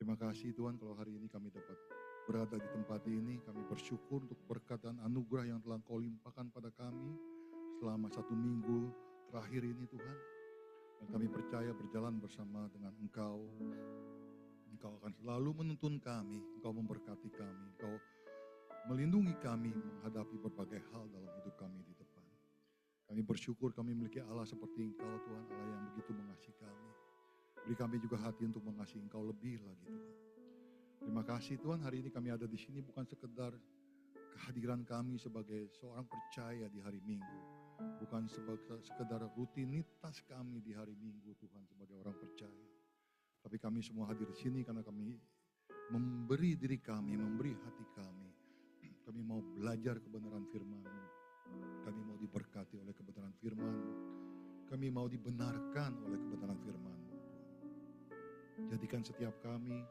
Terima kasih Tuhan kalau hari ini kami dapat berada di tempat ini. Kami bersyukur untuk berkat dan anugerah yang telah Kau limpahkan pada kami selama 1 minggu terakhir ini Tuhan. Dan kami percaya berjalan bersama dengan Engkau. Engkau akan selalu menuntun kami, Engkau memberkati kami, Engkau melindungi kami menghadapi berbagai hal dalam hidup kami di depan. Kami bersyukur kami memiliki Allah seperti Engkau Tuhan, Allah yang begitu mengasihi kami. Beri kami juga hati untuk mengasihi Engkau lebih lagi Tuhan. Terima kasih Tuhan, hari ini kami ada di sini bukan sekedar kehadiran kami sebagai seorang percaya di hari Minggu. Bukan sekedar rutinitas kami di hari Minggu Tuhan sebagai orang percaya. Tapi kami semua hadir di sini karena kami memberi diri kami, memberi hati kami. Kami mau belajar kebenaran firman-Mu. Kami mau diberkati oleh kebenaran firman-Mu. Kami mau dibenarkan oleh kebenaran firman-Mu. Jadikan setiap kami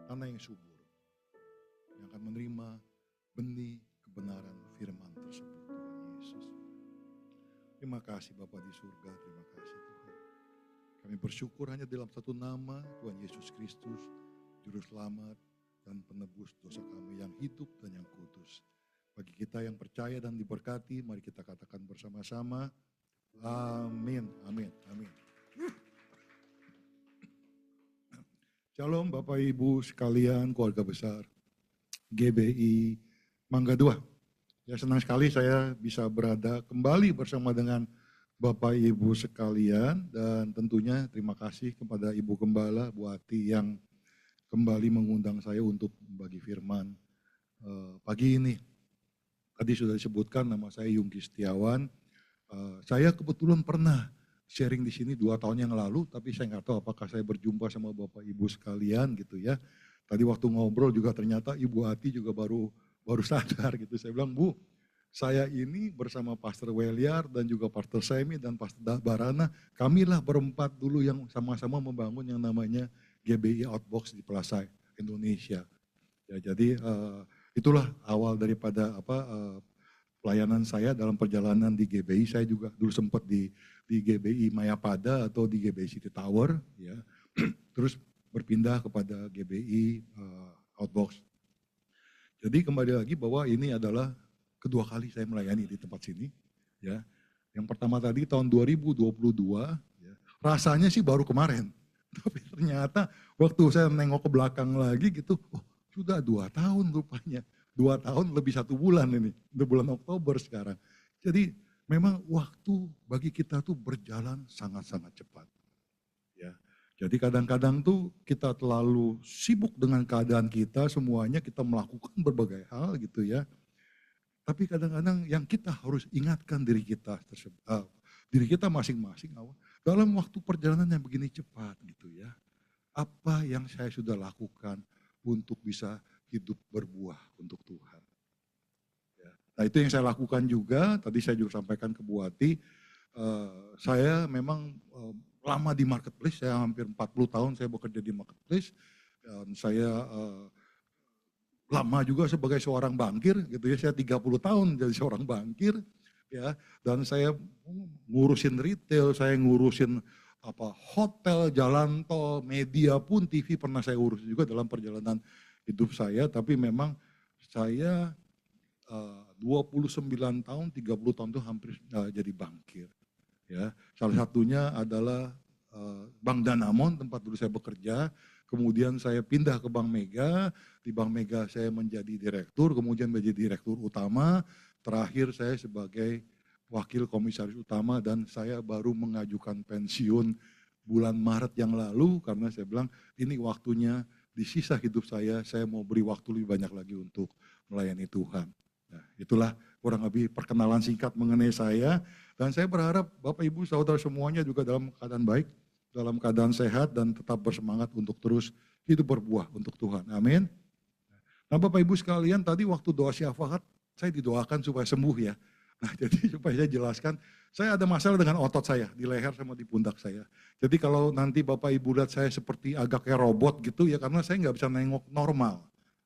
tanah yang subur, yang akan menerima benih kebenaran firman tersebut, Tuhan Yesus. Terima kasih Bapa di surga, terima kasih Tuhan. Kami bersyukur hanya dalam satu nama, Tuhan Yesus Kristus, Juru Selamat dan penebus dosa kami yang hidup dan yang kudus. Bagi kita yang percaya dan diberkati, mari kita katakan bersama-sama, amin, amin, amin. Shalom Bapak Ibu sekalian, keluarga besar GBI Mangga 2. Ya, senang sekali saya bisa berada kembali bersama dengan Bapak Ibu sekalian, dan tentunya terima kasih kepada Ibu Gembala Bu Ati yang kembali mengundang saya untuk membagi firman pagi ini. Tadi sudah disebutkan nama saya Yungki Setiawan. Saya kebetulan pernah sharing di sini 2 tahun yang lalu, tapi saya nggak tahu apakah saya berjumpa sama Bapak Ibu sekalian gitu ya. Tadi waktu ngobrol juga ternyata Ibu Ati juga baru sadar gitu. Saya bilang, Bu, saya ini bersama Pastor Weliar dan juga Pastor Semi dan Pastor Barana, kamilah berempat dulu yang sama-sama membangun yang namanya GBI Outbox di Plaza Indonesia. Ya, jadi itulah awal daripada pelayanan saya dalam perjalanan di GBI. Saya juga dulu sempat di GBI Mayapada atau di GBI City Tower, ya. Terus berpindah kepada GBI Outbox. Jadi kembali lagi bahwa ini adalah kedua kali saya melayani di tempat sini, ya. Yang pertama tadi tahun 2022, ya. Rasanya sih baru kemarin, tapi ternyata waktu saya nengok ke belakang lagi gitu, oh sudah 2 tahun rupanya. 2 tahun lebih 1 bulan ini, udah bulan Oktober sekarang. Jadi memang waktu bagi kita tuh berjalan sangat-sangat cepat. Ya, jadi kadang-kadang tuh kita terlalu sibuk dengan keadaan kita, semuanya kita melakukan berbagai hal gitu ya. Tapi kadang-kadang yang kita harus ingatkan diri kita masing-masing dalam waktu perjalanan yang begini cepat gitu ya. Apa yang saya sudah lakukan untuk bisa hidup berbuah untuk Tuhan. Ya. Nah itu yang saya lakukan juga, tadi saya juga sampaikan ke Bu Ati, saya memang lama di marketplace, saya hampir 40 tahun saya bekerja di marketplace, dan saya lama juga sebagai seorang bankir gitu ya, saya 30 tahun jadi seorang bankir, ya, dan saya ngurusin retail, saya ngurusin hotel, jalan tol, media pun, TV pernah saya urus juga dalam perjalanan hidup saya. Tapi memang saya 29 tahun, 30 tahun itu hampir jadi bankir. Ya, salah satunya adalah Bank Danamon, tempat dulu saya bekerja. Kemudian saya pindah ke Bank Mega, di Bank Mega saya menjadi direktur, kemudian menjadi direktur utama. Terakhir saya sebagai wakil komisaris utama, dan saya baru mengajukan pensiun bulan Maret yang lalu karena saya bilang ini waktunya di sisa hidup saya mau beri waktu lebih banyak lagi untuk melayani Tuhan. Nah, itulah kurang lebih perkenalan singkat mengenai saya, dan saya berharap Bapak Ibu Saudara semuanya juga dalam keadaan baik, dalam keadaan sehat, dan tetap bersemangat untuk terus hidup berbuah untuk Tuhan. Amin. Nah Bapak Ibu sekalian, tadi waktu doa syafaat saya didoakan supaya sembuh ya. Nah jadi supaya saya jelaskan, saya ada masalah dengan otot saya, di leher sama di pundak saya. Jadi kalau nanti Bapak Ibu lihat saya seperti agak kayak robot gitu ya, karena saya nggak bisa nengok normal.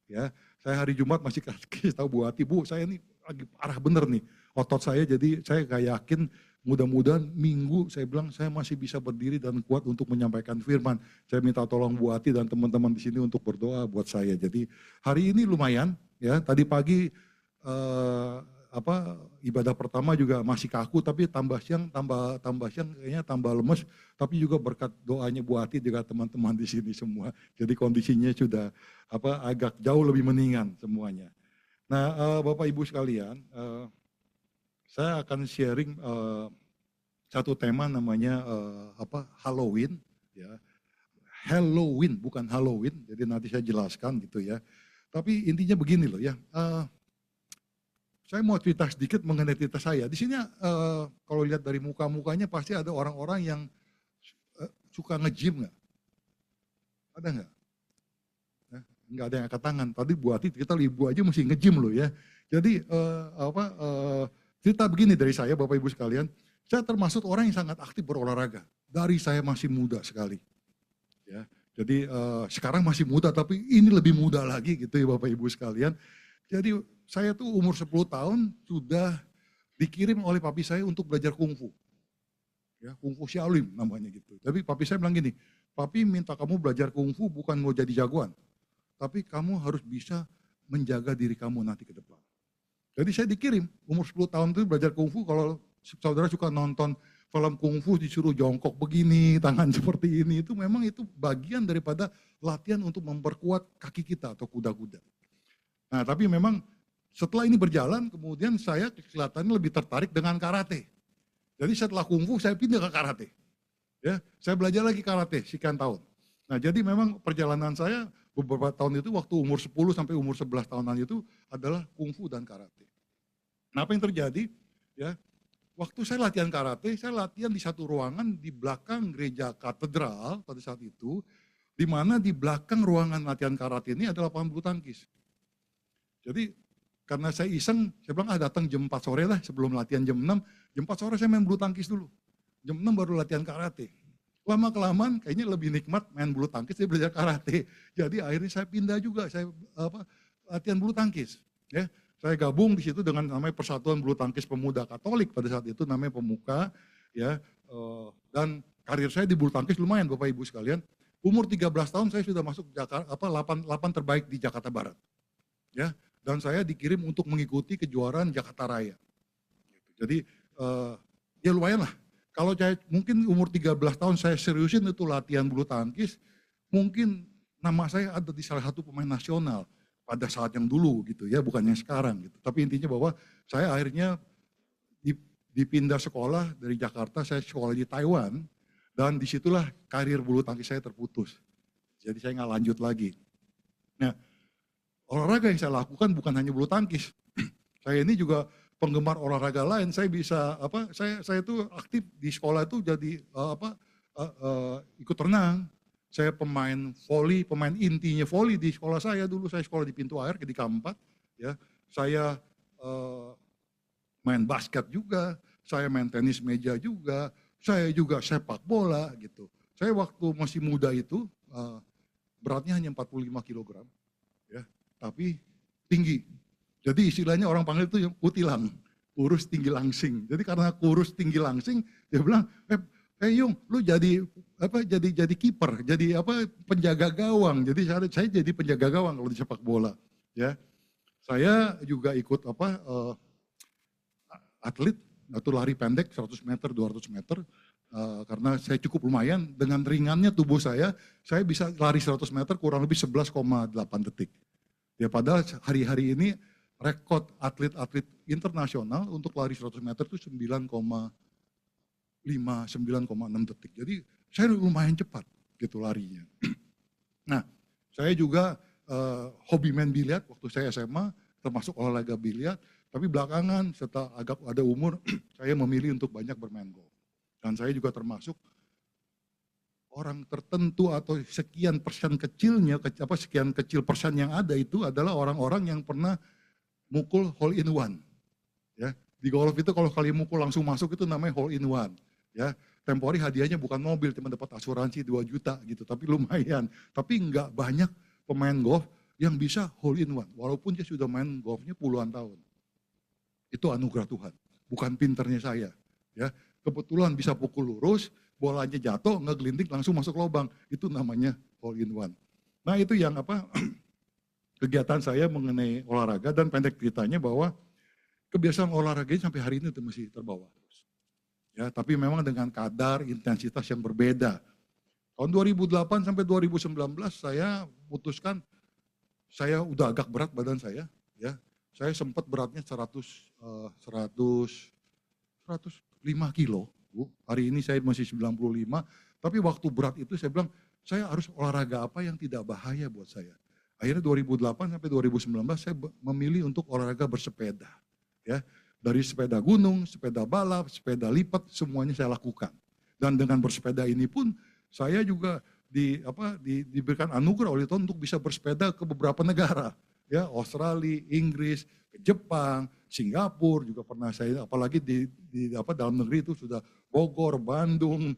Ya, saya hari Jumat masih kasih tahu Bu Ati, Bu saya ini lagi parah bener nih otot saya, jadi saya gak yakin mudah-mudahan minggu saya bilang saya masih bisa berdiri dan kuat untuk menyampaikan firman. Saya minta tolong Bu Ati dan teman-teman di sini untuk berdoa buat saya. Jadi hari ini lumayan ya. Tadi pagi ibadah pertama juga masih kaku, tapi tambah siang kayaknya tambah lemes, tapi juga berkat doanya Bu Ati juga teman-teman di sini semua. Jadi kondisinya sudah agak jauh lebih mendingan semuanya. Nah, Bapak Ibu sekalian, saya akan sharing satu tema namanya Halloween, ya. Halloween bukan Halloween, jadi nanti saya jelaskan gitu ya. Tapi intinya begini loh ya. Saya mau cerita sedikit mengenai cerita saya. Di sini kalau lihat dari muka-mukanya pasti ada orang-orang yang suka nge-gym nggak? Ada nggak? Nggak ada yang angkat tangan. Tadi Bu Ati kita ibu aja mesti nge-gym loh ya. Jadi cerita begini dari saya Bapak Ibu sekalian. Saya termasuk orang yang sangat aktif berolahraga. Dari saya masih muda sekali. Ya. Jadi sekarang masih muda tapi ini lebih muda lagi gitu ya Bapak Ibu sekalian. Jadi saya tuh umur 10 tahun sudah dikirim oleh papi saya untuk belajar kungfu. Ya, kungfu Shaolin namanya gitu. Tapi papi saya bilang gini, papi minta kamu belajar kungfu bukan mau jadi jagoan. Tapi kamu harus bisa menjaga diri kamu nanti ke depan. Jadi saya dikirim, umur 10 tahun itu belajar kungfu, kalau saudara suka nonton film kungfu disuruh jongkok begini, tangan seperti ini, itu memang itu bagian daripada latihan untuk memperkuat kaki kita atau kuda-kuda. Nah tapi memang setelah ini berjalan, kemudian saya kelihatannya lebih tertarik dengan karate. Jadi setelah kungfu saya pindah ke karate. Ya, saya belajar lagi karate sekian tahun. Nah jadi memang perjalanan saya beberapa tahun itu waktu umur 10 sampai umur 11 tahunan itu adalah kungfu dan karate. Nah apa yang terjadi? Ya, waktu saya latihan karate, saya latihan di satu ruangan di belakang gereja katedral pada saat itu, di mana di belakang ruangan latihan karate ini ada lapangan bulu tangkis. Jadi karena saya iseng, saya bilang datang jam 4 sore lah sebelum latihan jam 6, jam 4 sore saya main bulu tangkis dulu. Jam 6 baru latihan karate. Lama-kelamaan kayaknya lebih nikmat main bulu tangkis saya belajar karate. Jadi akhirnya saya pindah juga, saya latihan bulu tangkis. Ya, saya gabung di situ dengan namanya Persatuan Bulu Tangkis Pemuda Katolik pada saat itu namanya Pemuka. Ya, dan karir saya di bulu tangkis lumayan Bapak Ibu sekalian. Umur 13 tahun saya sudah masuk Jakarta, 8 terbaik di Jakarta Barat. Ya, dan saya dikirim untuk mengikuti kejuaraan Jakarta Raya. Jadi ya lumayan lah. Kalau saya mungkin umur 13 tahun saya seriusin itu latihan bulu tangkis, mungkin nama saya ada di salah satu pemain nasional pada saat yang dulu gitu ya, bukan yang sekarang gitu. Tapi intinya bahwa saya akhirnya dipindah sekolah dari Jakarta, saya sekolah di Taiwan, dan disitulah karir bulu tangkis saya terputus. Jadi saya nggak lanjut lagi. Nah, olahraga yang saya lakukan bukan hanya bulu tangkis. Saya ini juga penggemar olahraga lain. Saya bisa saya itu aktif di sekolah itu jadi ikut renang. Saya pemain voli, pemain intinya voli di sekolah saya dulu. Saya sekolah di Pintu Air di K4 ya. Saya main basket juga, saya main tenis meja juga, saya juga sepak bola gitu. Saya waktu masih muda itu beratnya hanya 45 kg. Ya. Tapi tinggi. Jadi istilahnya orang panggil itu kutilang, kurus tinggi langsing. Jadi karena kurus tinggi langsing, dia bilang, Yung, lu jadi kiper, jadi penjaga gawang. Jadi saya jadi penjaga gawang kalau di sepak bola. Ya, saya juga ikut atlet atau lari pendek 100 meter, 200 meter. Karena saya cukup lumayan dengan ringannya tubuh saya bisa lari 100 meter kurang lebih 11,8 detik. Ya padahal hari-hari ini rekod atlet-atlet internasional untuk lari 100 meter itu 9,5, 9,6 detik. Jadi saya lumayan cepat gitu larinya. Nah, saya juga hobi main biliar waktu saya SMA, termasuk olahraga biliar. Tapi belakangan setelah agak ada umur, saya memilih untuk banyak bermain golf. Dan saya juga termasuk orang tertentu atau sekian persen kecilnya, sekian kecil persen yang ada itu adalah orang-orang yang pernah mukul hole in one. Ya, di golf itu kalau kali mukul langsung masuk itu namanya hole in one. Ya, tempo hari hadiahnya bukan mobil, cuma dapat asuransi 2 juta gitu, tapi lumayan. Tapi enggak banyak pemain golf yang bisa hole in one, walaupun dia sudah main golfnya puluhan tahun. Itu anugerah Tuhan, bukan pinternya saya. Ya, kebetulan bisa pukul lurus, bolanya jatuh, ngegelinting langsung masuk lubang. Itu namanya all in one. Nah itu yang kegiatan saya mengenai olahraga, dan pendek ceritanya bahwa kebiasaan olahraganya sampai hari ini itu masih terbawa terus. Ya, tapi memang dengan kadar intensitas yang berbeda. Tahun 2008 sampai 2019 saya putuskan, saya udah agak berat badan saya, ya. Saya sempat beratnya 105 kilo, Bu. Hari ini saya masih 95, tapi waktu berat itu saya bilang, saya harus olahraga apa yang tidak bahaya buat saya. Akhirnya 2008 sampai 2019 saya memilih untuk olahraga bersepeda. Ya, dari sepeda gunung, sepeda balap, sepeda lipat, semuanya saya lakukan. Dan dengan bersepeda ini pun saya juga diberikan anugerah oleh Tuhan untuk bisa bersepeda ke beberapa negara, ya, Australia, Inggris, Jepang, Singapura juga pernah saya, apalagi di dalam negeri itu sudah Bogor, Bandung,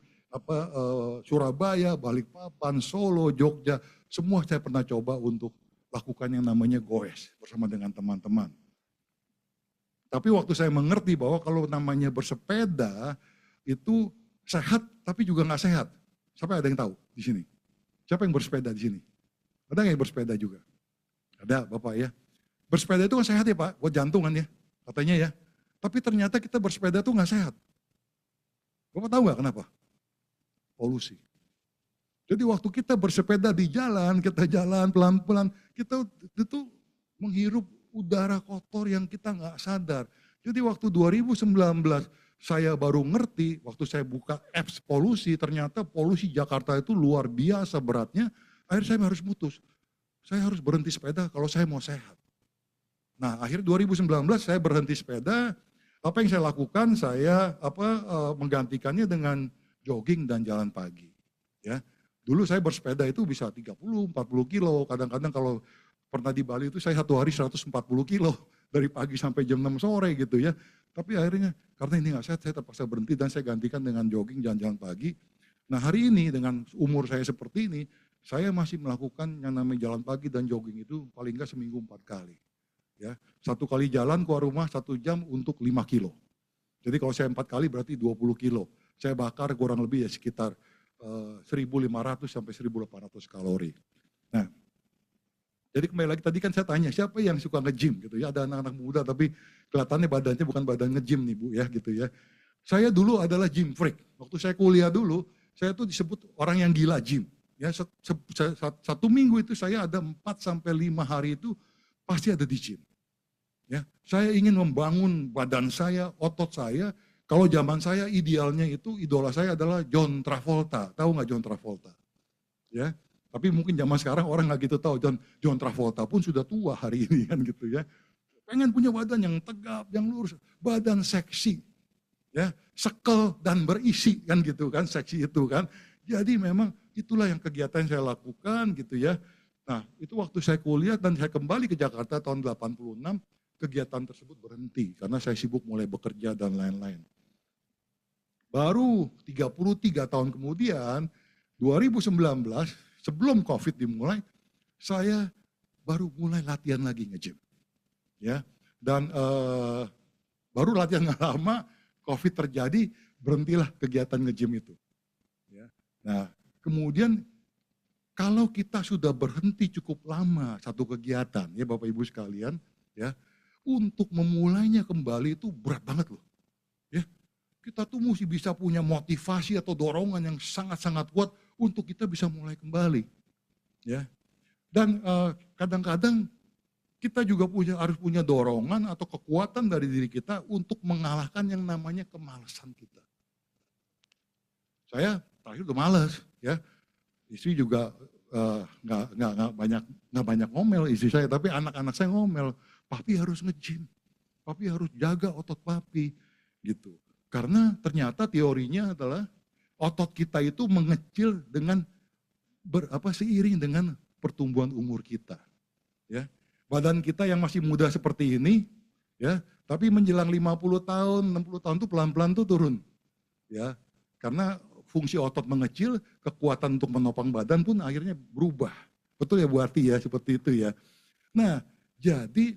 Surabaya, Balikpapan, Solo, Jogja, semua saya pernah coba untuk lakukan yang namanya goes bersama dengan teman-teman. Tapi waktu saya mengerti bahwa kalau namanya bersepeda itu sehat tapi juga nggak sehat. Siapa ada yang tahu di sini? Siapa yang bersepeda di sini? Ada nggak yang bersepeda juga? Ada Bapak ya. Bersepeda itu kan sehat ya Pak, buat jantungan ya, katanya ya. Tapi ternyata kita bersepeda itu nggak sehat. Bapak tahu nggak kenapa? Polusi. Jadi waktu kita bersepeda di jalan, kita jalan pelan-pelan, kita itu menghirup udara kotor yang kita nggak sadar. Jadi waktu 2019 saya baru ngerti, waktu saya buka apps polusi, ternyata polusi Jakarta itu luar biasa beratnya. Akhirnya saya harus putus. Saya harus berhenti sepeda kalau saya mau sehat. Nah akhirnya 2019 saya berhenti sepeda. Apa yang saya lakukan? Saya menggantikannya dengan jogging dan jalan pagi. Ya, dulu saya bersepeda itu bisa 30-40 kilo. Kadang-kadang kalau pernah di Bali itu saya satu hari 140 kilo dari pagi sampai jam 6 sore gitu ya. Tapi akhirnya karena ini nggak sehat, saya terpaksa berhenti dan saya gantikan dengan jogging jalan-jalan pagi. Nah hari ini dengan umur saya seperti ini, saya masih melakukan yang namanya jalan pagi dan jogging itu paling nggak seminggu 4 kali. Ya, 1 kali jalan keluar rumah 1 jam untuk 5 kilo. Jadi kalau saya 4 kali berarti 20 kilo. Saya bakar kurang lebih ya sekitar 1.500 sampai 1.800 kalori. Nah, jadi kembali lagi tadi kan saya tanya siapa yang suka nge-gym gitu ya, ada anak-anak muda tapi kelihatannya badannya bukan badan nge-gym nih Bu ya gitu ya. Saya dulu adalah gym freak. Waktu saya kuliah dulu, saya tuh disebut orang yang gila gym. Ya, satu minggu itu saya ada 4 sampai 5 hari itu pasti ada di gym. Ya, saya ingin membangun badan saya, otot saya. Kalau zaman saya idealnya itu idola saya adalah John Travolta. Tahu nggak John Travolta? Ya, tapi mungkin zaman sekarang orang nggak gitu tahu. John Travolta pun sudah tua hari ini kan gitu ya. Pengen punya badan yang tegap, yang lurus, badan seksi, ya, sekel dan berisi kan gitu kan, seksi itu kan. Jadi memang itulah yang kegiatan saya lakukan gitu ya. Nah itu waktu saya kuliah dan saya kembali ke Jakarta tahun 86, kegiatan tersebut berhenti karena saya sibuk mulai bekerja dan lain-lain. Baru 33 tahun kemudian, 2019, sebelum COVID dimulai, saya baru mulai latihan lagi nge-gym. Ya, dan baru latihan nggak lama, COVID terjadi, berhentilah kegiatan nge-gym itu. Ya. Nah, kemudian kalau kita sudah berhenti cukup lama satu kegiatan, ya Bapak Ibu sekalian, ya, untuk memulainya kembali itu berat banget loh. Ya, kita tuh mesti bisa punya motivasi atau dorongan yang sangat-sangat kuat untuk kita bisa mulai kembali. Ya, dan kadang-kadang kita juga harus punya dorongan atau kekuatan dari diri kita untuk mengalahkan yang namanya kemalasan kita. Saya terakhir udah malas, ya. Istri juga nggak banyak ngomel istri saya, tapi anak-anak saya ngomel. Papi harus nge-gym, papi harus jaga otot papi, gitu. Karena ternyata teorinya adalah otot kita itu mengecil dengan seiring dengan pertumbuhan umur kita, ya. Badan kita yang masih muda seperti ini, ya, tapi menjelang 50 tahun, 60 tahun tuh pelan-pelan tuh turun. Ya, karena fungsi otot mengecil, kekuatan untuk menopang badan pun akhirnya berubah. Betul ya Bu Arti ya, seperti itu ya. Nah, jadi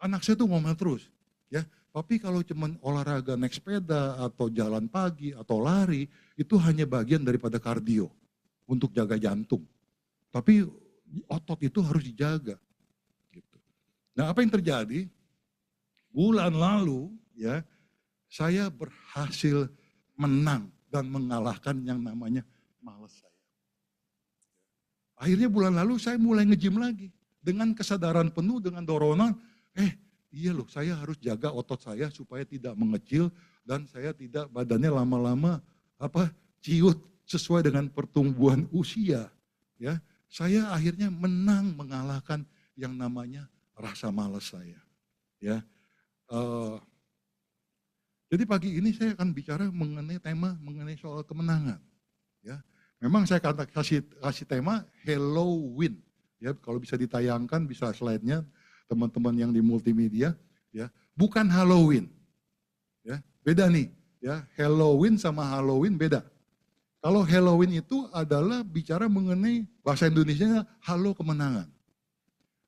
anak saya tuh ngomel terus, ya. Tapi kalau cuman olahraga naik sepeda atau jalan pagi atau lari, itu hanya bagian daripada kardio untuk jaga jantung. Tapi otot itu harus dijaga. Gitu. Nah, apa yang terjadi? Bulan lalu ya, saya berhasil menang dan mengalahkan yang namanya malas saya. Akhirnya bulan lalu saya mulai nge-gym lagi. Dengan kesadaran penuh, dengan dorongan, iya loh, saya harus jaga otot saya supaya tidak mengecil dan saya tidak badannya lama-lama ciut sesuai dengan pertumbuhan usia. Ya, saya akhirnya menang mengalahkan yang namanya rasa malas saya. Ya, jadi pagi ini saya akan bicara mengenai soal kemenangan. Ya, memang saya kasih tema Halloween. Ya, kalau bisa ditayangkan, bisa slide-nya. Teman-teman yang di multimedia, ya, bukan Halloween, ya, beda nih, ya, Halloween sama Halloween beda. Kalau Halloween itu adalah bicara mengenai bahasa Indonesianya halo kemenangan.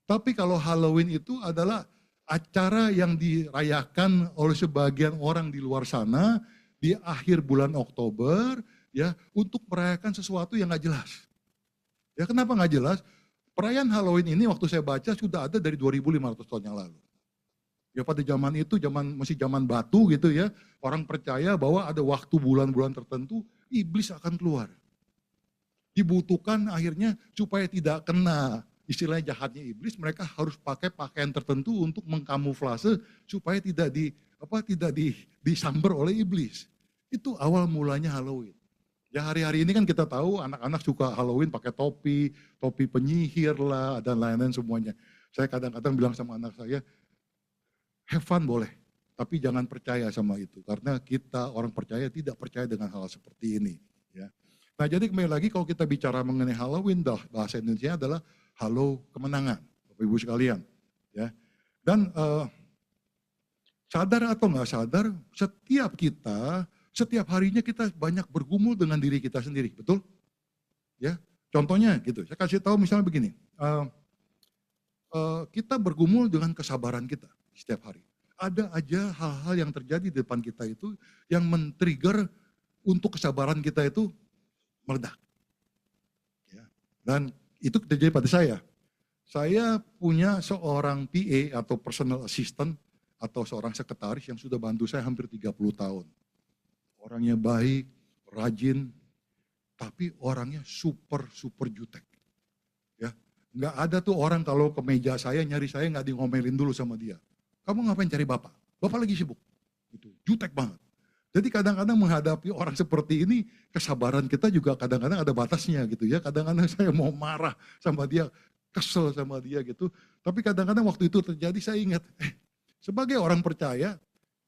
Tapi kalau Halloween itu adalah acara yang dirayakan oleh sebagian orang di luar sana di akhir bulan Oktober, ya, untuk merayakan sesuatu yang nggak jelas. Ya, kenapa nggak jelas? Perayaan Halloween ini waktu saya baca sudah ada dari 2500 tahun yang lalu. Ya, pada zaman itu masih zaman batu gitu ya, orang percaya bahwa ada waktu bulan-bulan tertentu iblis akan keluar. Dibutuhkan akhirnya supaya tidak kena istilahnya jahatnya iblis, mereka harus pakai pakaian tertentu untuk mengkamuflase supaya tidak disamber oleh iblis. Itu awal mulanya Halloween. Ya, hari-hari ini kan kita tahu anak-anak suka Halloween pakai topi penyihir lah, dan lain-lain semuanya. Saya kadang-kadang bilang sama anak saya, have fun boleh, tapi jangan percaya sama itu. Karena kita orang percaya tidak percaya dengan hal seperti ini. Ya. Nah, jadi kembali lagi kalau kita bicara mengenai Halloween, bahasa Indonesia adalah halo kemenangan, Bapak Ibu sekalian. Ya. Dan sadar atau nggak sadar, setiap harinya kita banyak bergumul dengan diri kita sendiri, betul? Ya, contohnya gitu. Saya kasih tahu misalnya begini, kita bergumul dengan kesabaran kita setiap hari. Ada aja hal-hal yang terjadi di depan kita itu yang men-trigger untuk kesabaran kita itu meledak. Ya. Dan itu terjadi pada saya. Saya punya seorang PA atau personal assistant atau seorang sekretaris yang sudah bantu saya hampir 30 tahun. Orangnya baik, rajin, tapi orangnya super jutek. Ya, nggak ada tuh orang kalau ke meja saya nyari saya nggak di ngomelin dulu sama dia. Kamu ngapain cari bapak? Bapak lagi sibuk. Itu jutek banget. Jadi kadang-kadang menghadapi orang seperti ini, kesabaran kita juga kadang-kadang ada batasnya gitu ya. Kadang-kadang saya mau marah sama dia, kesel sama dia gitu. Tapi kadang-kadang waktu itu terjadi saya ingat, sebagai orang percaya,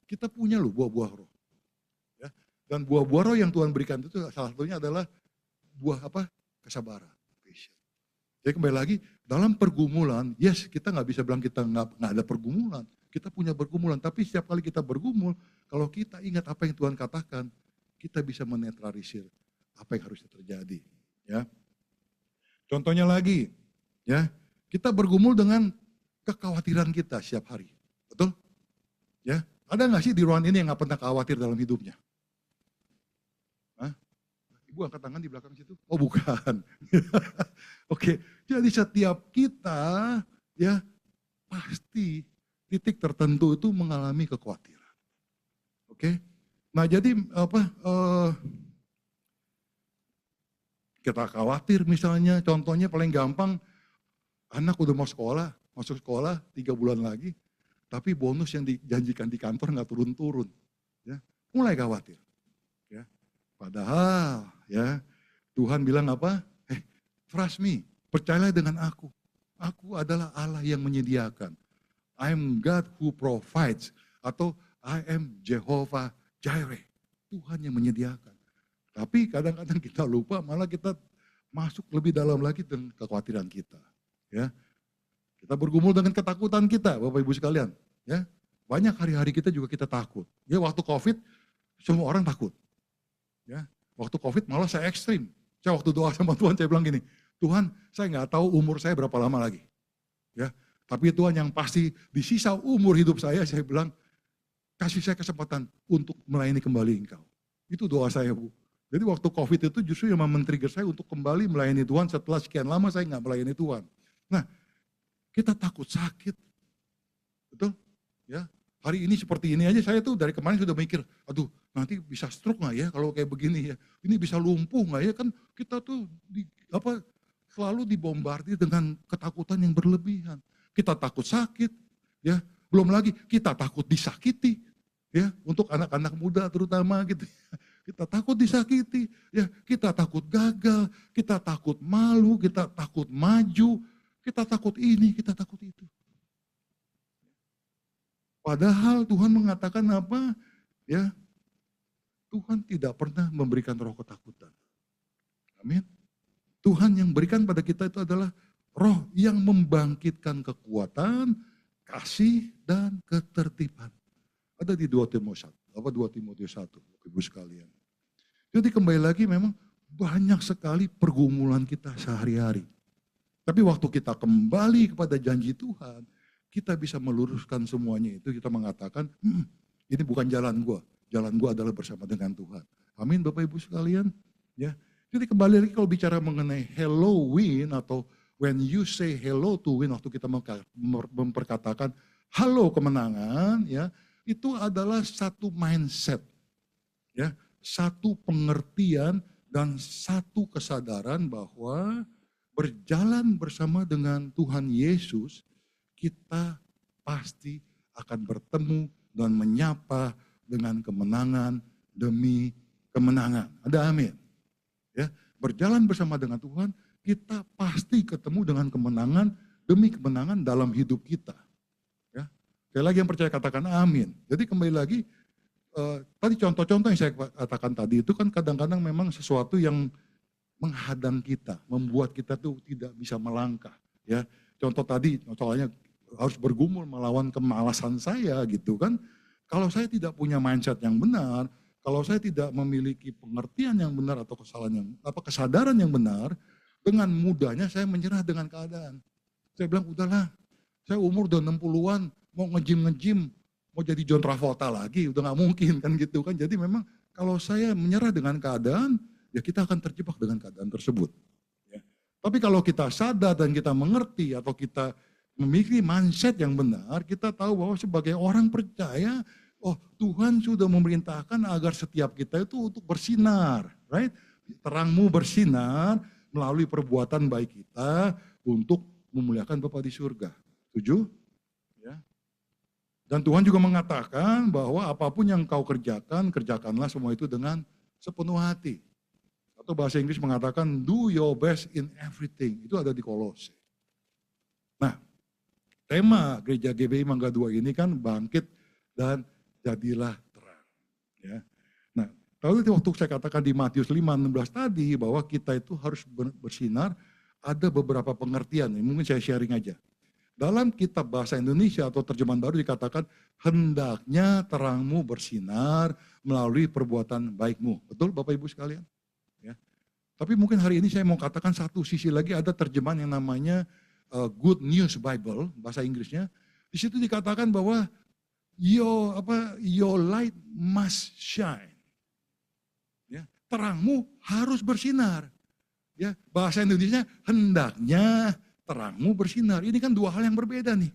kita punya loh buah-buah roh. Dan buah-buah roh yang Tuhan berikan itu salah satunya adalah buah kesabaran. Jadi kembali lagi, dalam pergumulan, yes, kita nggak bisa bilang kita nggak ada pergumulan. Kita punya pergumulan, tapi setiap kali kita bergumul, kalau kita ingat apa yang Tuhan katakan, kita bisa menetralisir apa yang harusnya terjadi. Ya. Contohnya lagi, ya, kita bergumul dengan kekhawatiran kita setiap hari. Betul? Ya. Ada nggak sih di ruangan ini yang nggak pernah khawatir dalam hidupnya? Ibu angkat tangan di belakang situ. Oh bukan. Oke, jadi setiap kita ya pasti titik tertentu itu mengalami kekhawatiran. Oke, nah jadi kita khawatir misalnya, contohnya paling gampang, anak udah mau sekolah, masuk sekolah 3 bulan lagi, tapi bonus yang dijanjikan di kantor nggak turun-turun, ya mulai khawatir. Padahal ya Tuhan bilang apa? Trust me, percayalah dengan aku. Aku adalah Allah yang menyediakan. I am God who provides. Atau I am Jehovah Jireh. Tuhan yang menyediakan. Tapi kadang-kadang kita lupa, malah kita masuk lebih dalam lagi dengan kekhawatiran kita. Ya, kita bergumul dengan ketakutan kita, Bapak Ibu sekalian. Ya, banyak hari-hari kita juga kita takut. Ya, waktu COVID semua orang takut. Ya, waktu COVID malah saya ekstrim. Saya waktu doa sama Tuhan saya bilang gini, Tuhan saya nggak tahu umur saya berapa lama lagi. Ya, tapi Tuhan yang pasti di sisa umur hidup saya bilang, kasih saya kesempatan untuk melayani kembali Engkau. Itu doa saya, Bu. Jadi waktu COVID itu justru yang men-trigger saya untuk kembali melayani Tuhan setelah sekian lama saya nggak melayani Tuhan. Nah, kita takut sakit, betul? Ya, hari ini seperti ini aja saya tuh dari kemarin sudah mikir, aduh nanti bisa stroke nggak ya kalau kayak begini ya? Ini bisa lumpuh nggak ya? Kan kita tuh selalu dibombardir dengan ketakutan yang berlebihan. Kita takut sakit, ya. Belum lagi kita takut disakiti, ya. Untuk anak-anak muda terutama gitu. Kita takut disakiti, ya. Kita takut gagal, kita takut malu, kita takut maju, kita takut ini, kita takut itu. Padahal Tuhan mengatakan apa? Ya, Tuhan tidak pernah memberikan roh ketakutan. Amin. Tuhan yang berikan pada kita itu adalah roh yang membangkitkan kekuatan, kasih, dan ketertiban. Ada di 2 Timotius 1, Ibu sekalian. Jadi kembali lagi memang banyak sekali pergumulan kita sehari-hari. Tapi waktu kita kembali kepada janji Tuhan, kita bisa meluruskan semuanya itu. Kita mengatakan, ini bukan jalan gua adalah bersama dengan Tuhan. Amin Bapak Ibu sekalian. Ya. Jadi kembali lagi kalau bicara mengenai hello win atau when you say hello to win, waktu kita memperkatakan halo kemenangan, ya, itu adalah satu mindset, ya, satu pengertian dan satu kesadaran bahwa berjalan bersama dengan Tuhan Yesus, kita pasti akan bertemu dan menyapa dengan kemenangan demi kemenangan. Ada amin? Ya, berjalan bersama dengan Tuhan, kita pasti ketemu dengan kemenangan demi kemenangan dalam hidup kita. Ya. Sekali lagi yang percaya katakan amin. Jadi kembali lagi, tadi contoh-contoh yang saya katakan tadi itu kan kadang-kadang memang sesuatu yang menghadang kita, membuat kita tuh tidak bisa melangkah. Ya, contoh tadi, soalnya harus bergumul melawan kemalasan saya gitu kan. Kalau saya tidak punya mindset yang benar, kalau saya tidak memiliki pengertian yang benar atau kesadaran yang benar, dengan mudahnya saya menyerah dengan keadaan. Saya bilang, udahlah, saya umur udah 60-an, mau nge-gym, mau jadi John Travolta lagi, udah gak mungkin kan gitu kan. Jadi memang kalau saya menyerah dengan keadaan, ya kita akan terjebak dengan keadaan tersebut. Ya. Tapi kalau kita sadar dan kita mengerti atau kita memiliki mindset yang benar, kita tahu bahwa sebagai orang percaya, oh Tuhan sudah memerintahkan agar setiap kita itu untuk bersinar, right? Terangmu bersinar melalui perbuatan baik kita untuk memuliakan Bapa di surga. Setuju? Ya. Dan Tuhan juga mengatakan bahwa apapun yang kau kerjakan, kerjakanlah semua itu dengan sepenuh hati. Atau bahasa Inggris mengatakan do your best in everything. Itu ada di Kolose. Nah, tema Gereja GBI Mangga 2 ini kan bangkit dan jadilah terang. Ya. Nah, kalau waktu saya katakan di Matius 5:16 tadi bahwa kita itu harus bersinar, ada beberapa pengertian. Mungkin saya sharing aja. Dalam kitab bahasa Indonesia atau terjemahan baru dikatakan, hendaknya terangmu bersinar melalui perbuatan baikmu. Betul Bapak Ibu sekalian? Ya. Tapi mungkin hari ini saya mau katakan satu sisi lagi, ada terjemahan yang namanya Good News Bible, bahasa Inggrisnya. Di situ dikatakan bahwa your light must shine. Ya, terangmu harus bersinar. Ya, bahasa Indonesia hendaknya terangmu bersinar. Ini kan dua hal yang berbeda nih.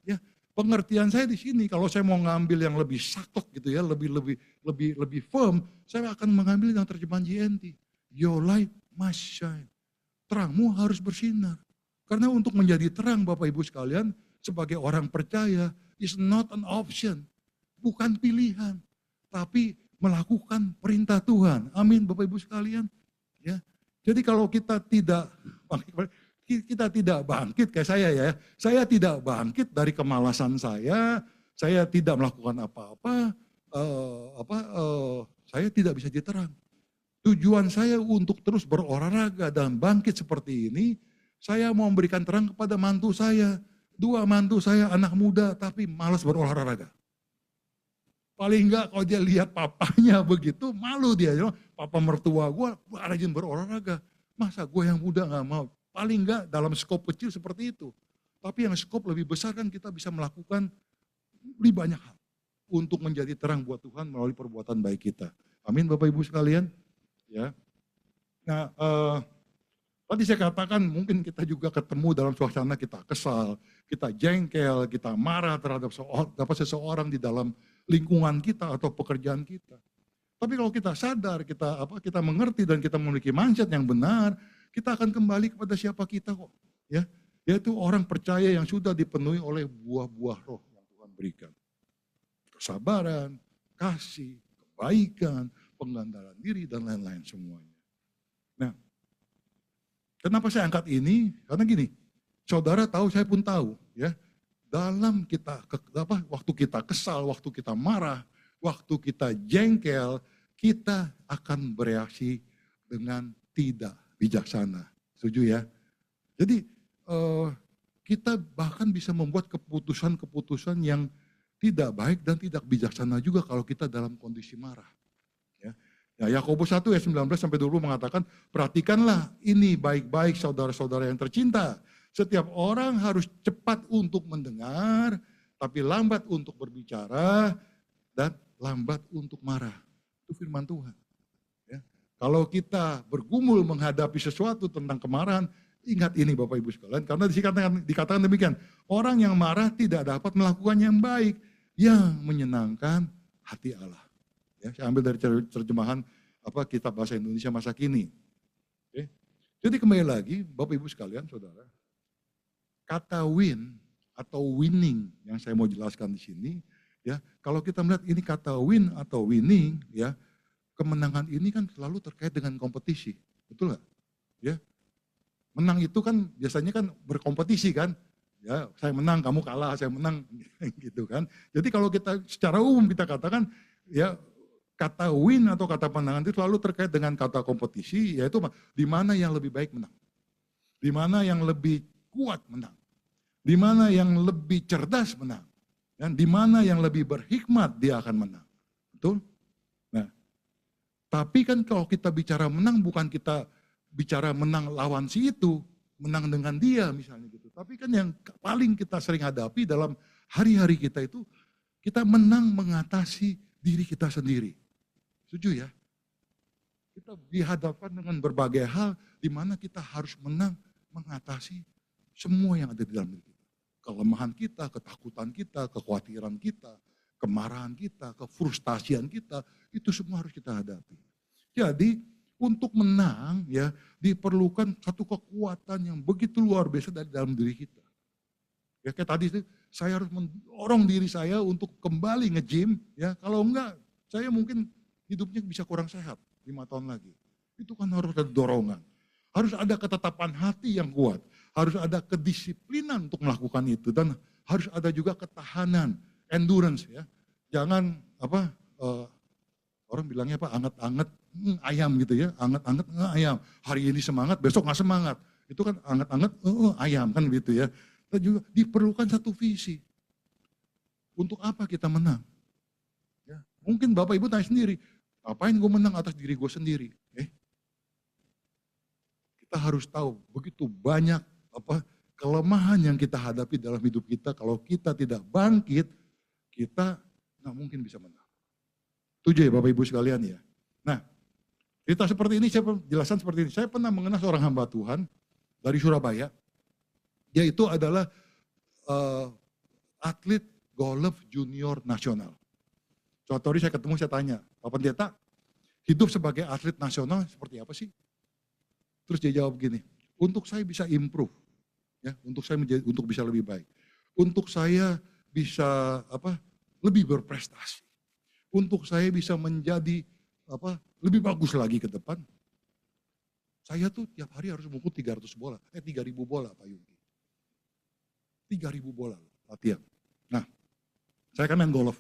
Ya, pengertian saya di sini kalau saya mau ngambil yang lebih saklek gitu ya, lebih firm, saya akan mengambil yang terjemahan JNT. Your light must shine. Terangmu harus bersinar. Karena untuk menjadi terang Bapak Ibu sekalian, sebagai orang percaya, is not an option. Bukan pilihan. Tapi melakukan perintah Tuhan. Amin Bapak Ibu sekalian. Ya. Jadi kalau kita tidak bangkit kayak saya ya. Saya tidak bangkit dari kemalasan saya tidak melakukan apa-apa, saya tidak bisa jadi terang. Tujuan saya untuk terus berolahraga dan bangkit seperti ini, saya mau memberikan terang kepada mantu saya. Dua mantu saya anak muda tapi malas berolahraga. Paling enggak kalau dia lihat papanya begitu, malu dia. Papa mertua gue rajin berolahraga. Masa gue yang muda gak mau? Paling enggak dalam skop kecil seperti itu. Tapi yang skop lebih besar kan kita bisa melakukan lebih banyak hal. untuk menjadi terang buat Tuhan melalui perbuatan baik kita. Amin Bapak Ibu sekalian. Ya. Nah, tadi saya katakan mungkin kita juga ketemu dalam suasana kita kesal, kita jengkel, kita marah terhadap seseorang di dalam lingkungan kita atau pekerjaan kita. Tapi kalau kita sadar, kita mengerti dan kita memiliki mindset yang benar, kita akan kembali kepada siapa kita kok. Ya, yaitu orang percaya yang sudah dipenuhi oleh buah-buah roh yang Tuhan berikan. Kesabaran, kasih, kebaikan, pengandaran diri, dan lain-lain semuanya. Nah, kenapa saya angkat ini? Karena gini, saudara tahu, saya pun tahu, ya. Dalam waktu kita kesal, waktu kita marah, waktu kita jengkel, kita akan bereaksi dengan tidak bijaksana. Setuju ya? Jadi kita bahkan bisa membuat keputusan-keputusan yang tidak baik dan tidak bijaksana juga kalau kita dalam kondisi marah. Ya, Yakobus 1 ayat 19-20 mengatakan, perhatikanlah ini baik-baik saudara-saudara yang tercinta. Setiap orang harus cepat untuk mendengar, tapi lambat untuk berbicara, dan lambat untuk marah. Itu firman Tuhan. Ya. Kalau kita bergumul menghadapi sesuatu tentang kemarahan, ingat ini Bapak Ibu sekalian, karena dikatakan demikian, orang yang marah tidak dapat melakukan yang baik, yang menyenangkan hati Allah. Ya, saya ambil dari terjemahan Kitab Bahasa Indonesia masa kini. Oke. Jadi kembali lagi, Bapak Ibu sekalian, saudara, kata win atau winning yang saya mau jelaskan di sini, ya, kalau kita melihat ini kata win atau winning, ya, kemenangan ini kan selalu terkait dengan kompetisi, betul nggak? Ya, menang itu kan biasanya kan berkompetisi kan, ya, saya menang, kamu kalah, saya menang, gitu kan. Jadi kalau kita secara umum kita katakan, ya, kata win atau kata kemenangan itu selalu terkait dengan kata kompetisi, yaitu di mana yang lebih baik menang, di mana yang lebih kuat menang, di mana yang lebih cerdas menang, dan di mana yang lebih berhikmat dia akan menang, betul? Nah, tapi kan kalau kita bicara menang bukan kita bicara menang lawan si itu, menang dengan dia misalnya gitu. Tapi kan yang paling kita sering hadapi dalam hari-hari kita itu, kita menang mengatasi diri kita sendiri. Setuju ya? Kita dihadapkan dengan berbagai hal di mana kita harus menang mengatasi semua yang ada di dalam diri kita. Kelemahan kita, ketakutan kita, kekhawatiran kita, kemarahan kita, kefrustasian kita, itu semua harus kita hadapi. Jadi untuk menang ya diperlukan satu kekuatan yang begitu luar biasa dari dalam diri kita. Ya kayak tadi itu saya harus mendorong diri saya untuk kembali nge-gym, ya kalau enggak saya mungkin hidupnya bisa kurang sehat 5 tahun lagi. Itu kan harus ada dorongan. Harus ada ketetapan hati yang kuat. Harus ada kedisiplinan untuk melakukan itu. Dan harus ada juga ketahanan, endurance ya. Jangan orang bilangnya anget-anget ayam gitu ya. Anget-anget ayam. Hari ini semangat, besok gak semangat. Itu kan anget-anget ayam kan gitu ya. Dan juga diperlukan satu visi. Untuk apa kita menang? Ya, mungkin Bapak Ibu tanya sendiri, ngapain gue menang atas diri gue sendiri? Kita harus tahu begitu banyak kelemahan yang kita hadapi dalam hidup kita. Kalau kita tidak bangkit, kita nggak mungkin bisa menang. Setuju ya Bapak Ibu sekalian ya. Nah, cerita seperti ini, saya jelaskan seperti ini. Saya pernah mengenal seorang hamba Tuhan dari Surabaya. Dia itu adalah atlet golf junior nasional. Suatu hari saya ketemu, saya tanya, Pak Pendeta, hidup sebagai atlet nasional seperti apa sih? Terus dia jawab begini, untuk saya bisa improve, ya, untuk bisa lebih baik, untuk saya bisa lebih berprestasi, untuk saya bisa menjadi lebih bagus lagi ke depan. Saya tuh tiap hari harus mukul 3.000 bola Pak Yungki. 3.000 bola latihan. Nah, saya kan main golf.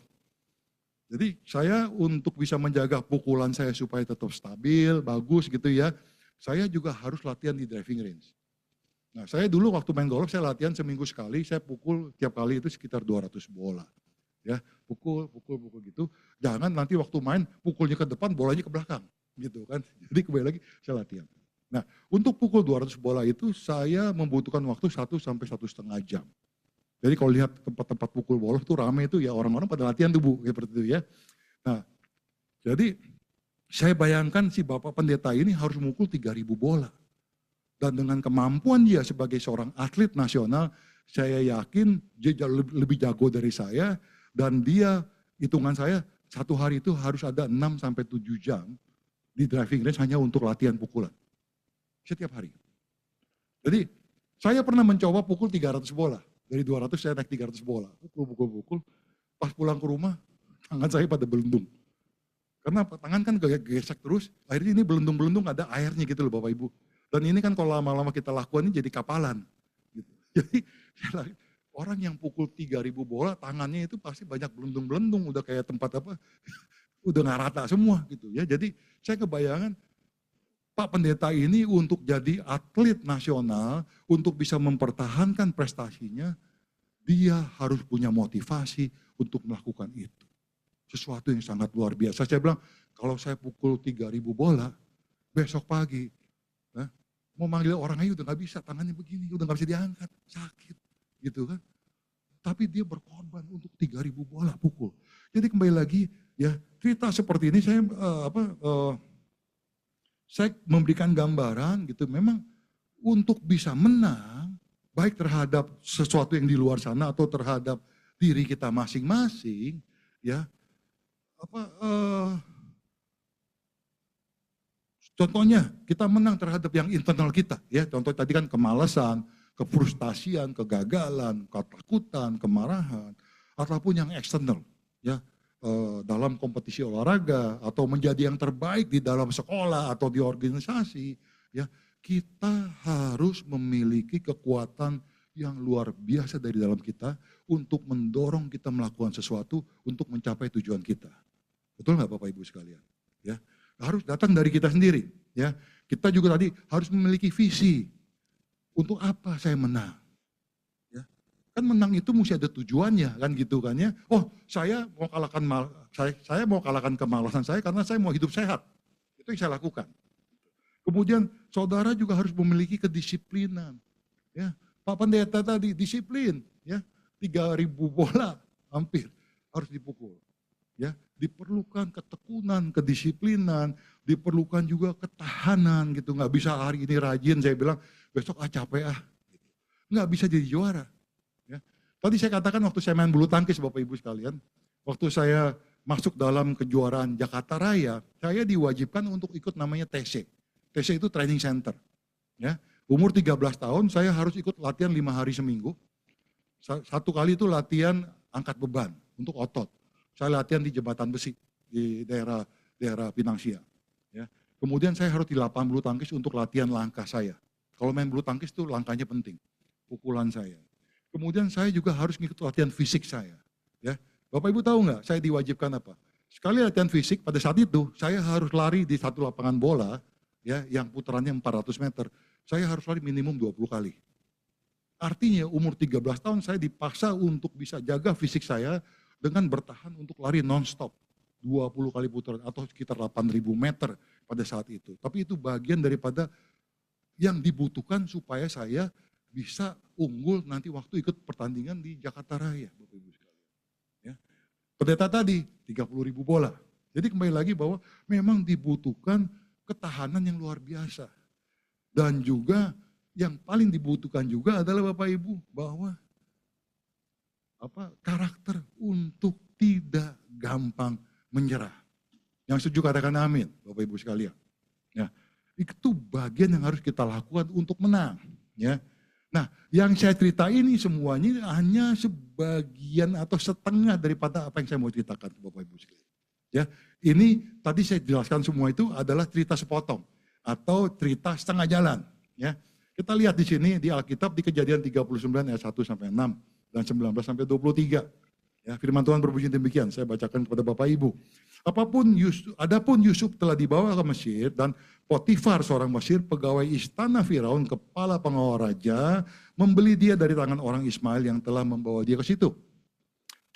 Jadi saya untuk bisa menjaga pukulan saya supaya tetap stabil, bagus gitu ya, saya juga harus latihan di driving range. Nah saya dulu waktu main golf, saya latihan seminggu sekali, saya pukul tiap kali itu sekitar 200 bola. Ya, pukul gitu. Jangan nanti waktu main pukulnya ke depan, bolanya ke belakang. Gitu kan. Jadi kembali lagi saya latihan. Nah untuk pukul 200 bola itu saya membutuhkan waktu 1 sampai 1,5 jam. Jadi kalau lihat tempat-tempat pukul bola tuh rame itu ya orang-orang pada latihan tuh Bu, seperti itu ya. Nah, jadi saya bayangkan si Bapak Pendeta ini harus mukul 3.000 bola. Dan dengan kemampuan dia sebagai seorang atlet nasional, saya yakin dia lebih jago dari saya. Dan dia, hitungan saya, satu hari itu harus ada 6-7 jam di driving range hanya untuk latihan pukulan. Setiap hari. Jadi saya pernah mencoba pukul 300 bola. Dari 200 saya naik 300 bola. Pukul. Pas pulang ke rumah, tangan saya pada belendung. Karena tangan kan gesek terus, akhirnya ini belendung-belendung ada airnya gitu loh Bapak Ibu. Dan ini kan kalau lama-lama kita lakukan ini jadi kapalan. Gitu. Jadi orang yang pukul 3.000 bola, tangannya itu pasti banyak belendung-belendung, udah kayak tempat apa, udah nggak rata semua gitu ya. Jadi saya kebayangan Pak Pendeta ini untuk jadi atlet nasional, untuk bisa mempertahankan prestasinya, dia harus punya motivasi untuk melakukan itu. Sesuatu yang sangat luar biasa. Saya bilang, kalau saya pukul 3.000 bola, besok pagi, mau manggil orang aja udah gak bisa, tangannya begini, udah gak bisa diangkat, sakit. Gitu kan. Tapi dia berkorban untuk 3.000 bola pukul. Jadi kembali lagi, ya cerita seperti ini saya memberikan gambaran gitu, memang untuk bisa menang, baik terhadap sesuatu yang di luar sana atau terhadap diri kita masing-masing, ya. Contohnya kita menang terhadap yang internal kita, ya. Contoh tadi kan kemalasan, kefrustasian, kegagalan, ketakutan, kemarahan, ataupun yang eksternal, ya. Dalam kompetisi olahraga atau menjadi yang terbaik di dalam sekolah atau di organisasi, ya kita harus memiliki kekuatan yang luar biasa dari dalam kita untuk mendorong kita melakukan sesuatu untuk mencapai tujuan kita. Betul nggak Bapak Ibu sekalian? Ya harus datang dari kita sendiri. Ya kita juga tadi harus memiliki visi. Untuk apa saya menang? Kan menang itu mesti ada tujuannya kan gitu kan ya. Oh saya mau kalahkan kemalasan saya karena saya mau hidup sehat. Itu yang saya lakukan. Kemudian saudara juga harus memiliki kedisiplinan. Ya, Pak Pendeta tadi disiplin, ya 3.000 bola hampir harus dipukul. Ya, diperlukan ketekunan, kedisiplinan, diperlukan juga ketahanan gitu. Nggak bisa hari ini rajin saya bilang besok capek nggak bisa jadi juara. Tadi saya katakan waktu saya main bulu tangkis Bapak Ibu sekalian, waktu saya masuk dalam kejuaraan Jakarta Raya, saya diwajibkan untuk ikut namanya TC. TC itu training center. Ya, umur 13 tahun saya harus ikut latihan 5 hari seminggu. Satu kali itu latihan angkat beban untuk otot. Saya latihan di Jembatan Besi di daerah Pinang Sia. Ya. Kemudian saya harus di lapangan bulu tangkis untuk latihan langkah saya. Kalau main bulu tangkis itu langkahnya penting, pukulan saya. Kemudian saya juga harus ngikut latihan fisik saya. Ya, Bapak Ibu tahu nggak? Saya diwajibkan apa? Sekali latihan fisik pada saat itu saya harus lari di satu lapangan bola, ya, yang putarannya 400 meter. Saya harus lari minimum 20 kali. Artinya umur 13 tahun saya dipaksa untuk bisa jaga fisik saya dengan bertahan untuk lari non-stop. 20 kali putaran atau sekitar 8.000 meter pada saat itu. Tapi itu bagian daripada yang dibutuhkan supaya saya bisa unggul nanti waktu ikut pertandingan di Jakarta Raya, Bapak Ibu sekalian. Ya. Pendeta tadi 30.000 bola. Jadi kembali lagi bahwa memang dibutuhkan ketahanan yang luar biasa. Dan juga yang paling dibutuhkan juga adalah Bapak Ibu bahwa karakter untuk tidak gampang menyerah. Yang setuju katakan amin, Bapak Ibu sekalian. Ya, itu bagian yang harus kita lakukan untuk menang. Ya. Nah, yang saya cerita ini semuanya hanya sebagian atau setengah daripada apa yang saya mau ceritakan ke Bapak Ibu sekalian. Ya, ini tadi saya jelaskan semua itu adalah cerita sepotong atau cerita setengah jalan. Ya, kita lihat di sini di Alkitab di Kejadian 39 ayat 1 sampai 6 dan 19 sampai 23. Ya, firman Tuhan berbunyi demikian, saya bacakan kepada Bapak Ibu. Adapun Yusuf telah dibawa ke Mesir dan Potifar seorang Mesir, pegawai istana Firaun, kepala pengawal raja, membeli dia dari tangan orang Ismail yang telah membawa dia ke situ.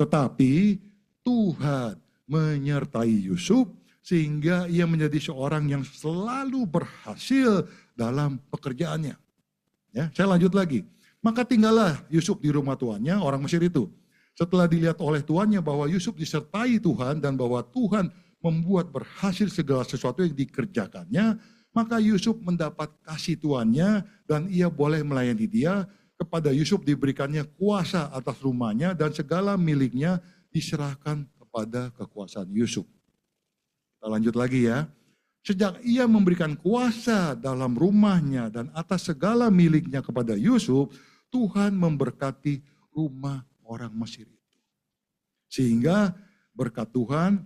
Tetapi Tuhan menyertai Yusuf sehingga ia menjadi seorang yang selalu berhasil dalam pekerjaannya. Ya, saya lanjut lagi. Maka tinggallah Yusuf di rumah tuannya, orang Mesir itu. Setelah dilihat oleh tuannya bahwa Yusuf disertai Tuhan dan bahwa Tuhan membuat berhasil segala sesuatu yang dikerjakannya, maka Yusuf mendapat kasih tuannya dan ia boleh melayani dia. Kepada Yusuf diberikannya kuasa atas rumahnya dan segala miliknya diserahkan kepada kekuasaan Yusuf. Kita lanjut lagi ya. Sejak ia memberikan kuasa dalam rumahnya dan atas segala miliknya kepada Yusuf, Tuhan memberkati rumah orang Mesir itu. Sehingga berkat Tuhan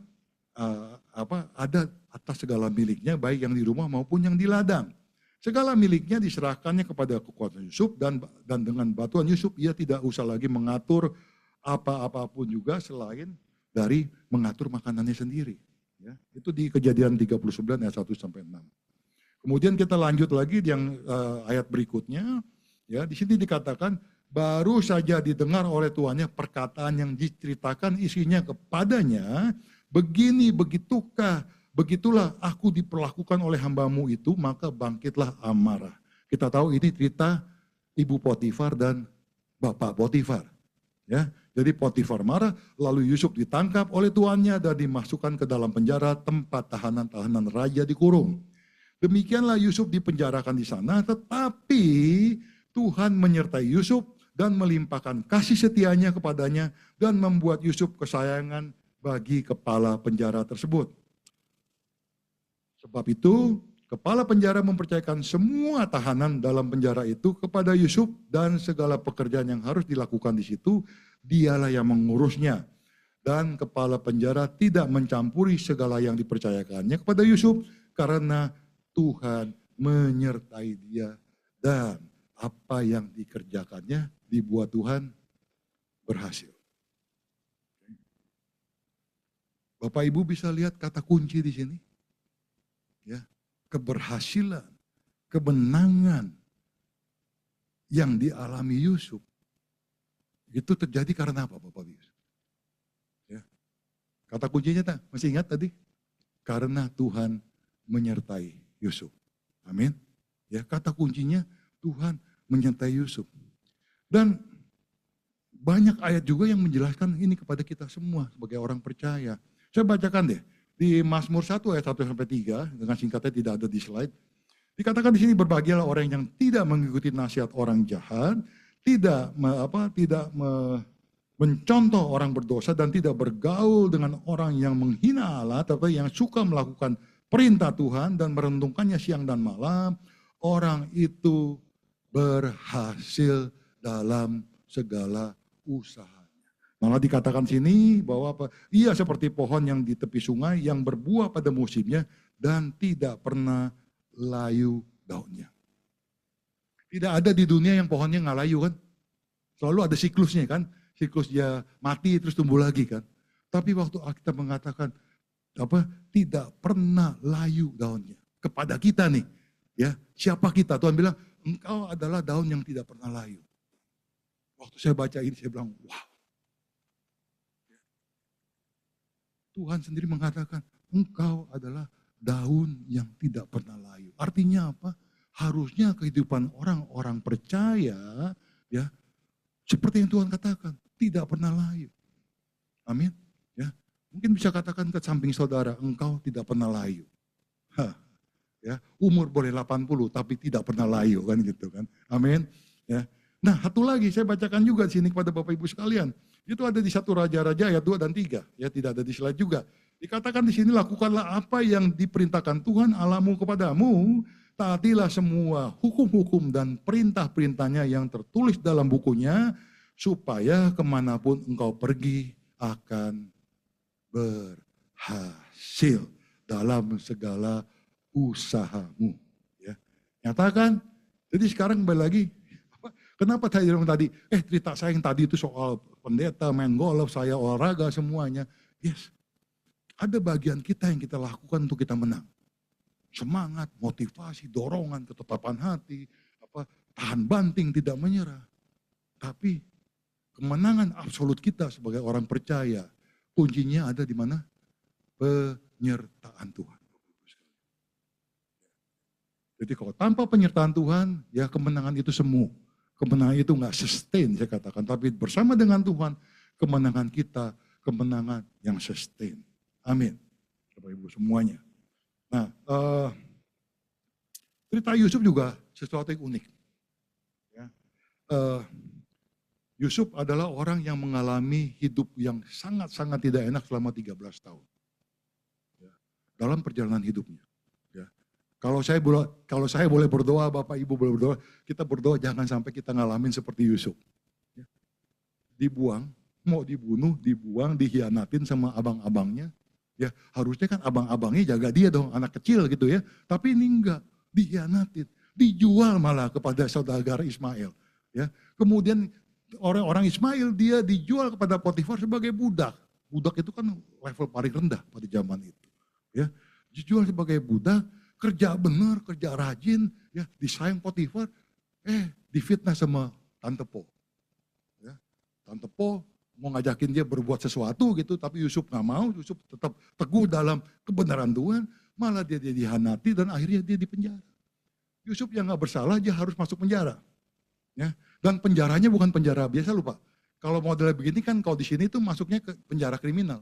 ada atas segala miliknya, baik yang di rumah maupun yang di ladang. Segala miliknya diserahkannya kepada kekuatan Yusuf dan dengan bantuan Yusuf ia tidak usah lagi mengatur apa-apapun juga selain dari mengatur makanannya sendiri. Ya, itu di Kejadian 39 ayat 1 sampai 6. Kemudian kita lanjut lagi di yang ayat berikutnya. Ya, di sini dikatakan baru saja didengar oleh tuannya perkataan yang diceritakan isinya kepadanya, begini begitulah aku diperlakukan oleh hambamu itu, maka bangkitlah amarah. Kita tahu ini cerita Ibu Potifar dan Bapak Potifar. Ya, jadi Potifar marah, lalu Yusuf ditangkap oleh tuannya dan dimasukkan ke dalam penjara tempat tahanan-tahanan raja dikurung. Demikianlah Yusuf dipenjarakan di sana, tetapi Tuhan menyertai Yusuf dan melimpahkan kasih setianya kepadanya dan membuat Yusuf kesayangan bagi kepala penjara tersebut. Sebab itu, kepala penjara mempercayakan semua tahanan dalam penjara itu kepada Yusuf dan segala pekerjaan yang harus dilakukan di situ, dialah yang mengurusnya. Dan kepala penjara tidak mencampuri segala yang dipercayakannya kepada Yusuf karena Tuhan menyertai dia dan apa yang dikerjakannya dibuat Tuhan berhasil. Bapak Ibu bisa lihat kata kunci di sini. Ya, keberhasilan, kemenangan yang dialami Yusuf itu terjadi karena apa, Bapak Ibu? Ya, kata kuncinya masih ingat tadi? Karena Tuhan menyertai Yusuf. Amin. Ya, kata kuncinya Tuhan menyertai Yusuf. Dan banyak ayat juga yang menjelaskan ini kepada kita semua sebagai orang percaya. Saya bacakan deh. Di Mazmur 1 ayat 1 sampai 3, dengan singkatnya tidak ada di slide. Dikatakan di sini berbahagialah orang yang tidak mengikuti nasihat orang jahat, tidak mencontoh orang berdosa dan tidak bergaul dengan orang yang menghina Allah, tapi yang suka melakukan perintah Tuhan dan merenungkannya siang dan malam. Orang itu berhasil dalam segala usaha. Malah dikatakan sini bahwa ia seperti pohon yang di tepi sungai yang berbuah pada musimnya dan tidak pernah layu daunnya. Tidak ada di dunia yang pohonnya nggak layu kan. Selalu ada siklusnya kan. Siklus dia mati terus tumbuh lagi kan. Tapi waktu kita mengatakan tidak pernah layu daunnya. Kepada kita nih, ya siapa kita? Tuhan bilang engkau adalah daun yang tidak pernah layu. Waktu saya baca ini saya bilang wow. Tuhan sendiri mengatakan, engkau adalah daun yang tidak pernah layu. Artinya apa? Harusnya kehidupan orang-orang percaya, ya, seperti yang Tuhan katakan, tidak pernah layu. Amin. Ya, mungkin bisa katakan ke samping saudara, engkau tidak pernah layu. Ya, umur boleh 80 tapi tidak pernah layu kan gitu kan. Amin. Ya. Nah, satu lagi saya bacakan juga di sini kepada Bapak Ibu sekalian. Itu ada di 1 Raja-Raja ayat 2 dan 3. Ya, tidak ada di slide juga. Dikatakan di sini, lakukanlah apa yang diperintahkan Tuhan Allahmu kepadamu. Taatilah semua hukum-hukum dan perintah-perintahnya yang tertulis dalam bukunya. Supaya kemanapun engkau pergi akan berhasil dalam segala usahamu. Ya. Nyatakan, jadi sekarang kembali lagi. Kenapa saya bilang tadi, cerita saya yang tadi itu soal pendeta, main golf, saya olahraga semuanya. Yes, ada bagian kita yang kita lakukan untuk kita menang. Semangat, motivasi, dorongan, ketetapan hati, tahan banting, tidak menyerah. Tapi kemenangan absolut kita sebagai orang percaya, kuncinya ada di mana? Penyertaan Tuhan. Jadi kalau tanpa penyertaan Tuhan, ya kemenangan itu semu. kemenangan itu nggak sustain saya katakan, tapi bersama dengan Tuhan, kemenangan kita, kemenangan yang sustain. Amin. Bapak Ibu semuanya. Nah, cerita Yusuf juga sesuatu yang unik. Ya. Yusuf adalah orang yang mengalami hidup yang sangat-sangat tidak enak selama 13 tahun. Ya. Dalam perjalanan hidupnya. Ya. Kalau saya boleh berdoa, Bapak Ibu boleh berdoa, kita berdoa jangan sampai kita ngalamin seperti Yusuf. Ya. Dibuang, mau dibunuh, dibuang, dikhianatin sama abang-abangnya. Ya, harusnya kan abang-abangnya jaga dia dong, anak kecil gitu ya. Tapi ini enggak, dikhianatin, dijual malah kepada saudagar Ismail. Ya. Kemudian orang-orang Ismail dia dijual kepada Potifar sebagai budak. Budak itu kan level paling rendah pada zaman itu. Ya, dijual sebagai budak, kerja benar, kerja rajin, ya disayang Potifar, difitnah sama Tante Po. Ya, Tante Po mau ngajakin dia berbuat sesuatu gitu, tapi Yusuf nggak mau. Yusuf tetap teguh dalam kebenaran Tuhan, malah dia dihanati dan akhirnya dia dipenjara. Yusuf yang nggak bersalah dia harus masuk penjara. Ya, dan penjaranya bukan penjara biasa lupa. Kalau modelnya begini kan kalau di sini tuh masuknya ke penjara kriminal.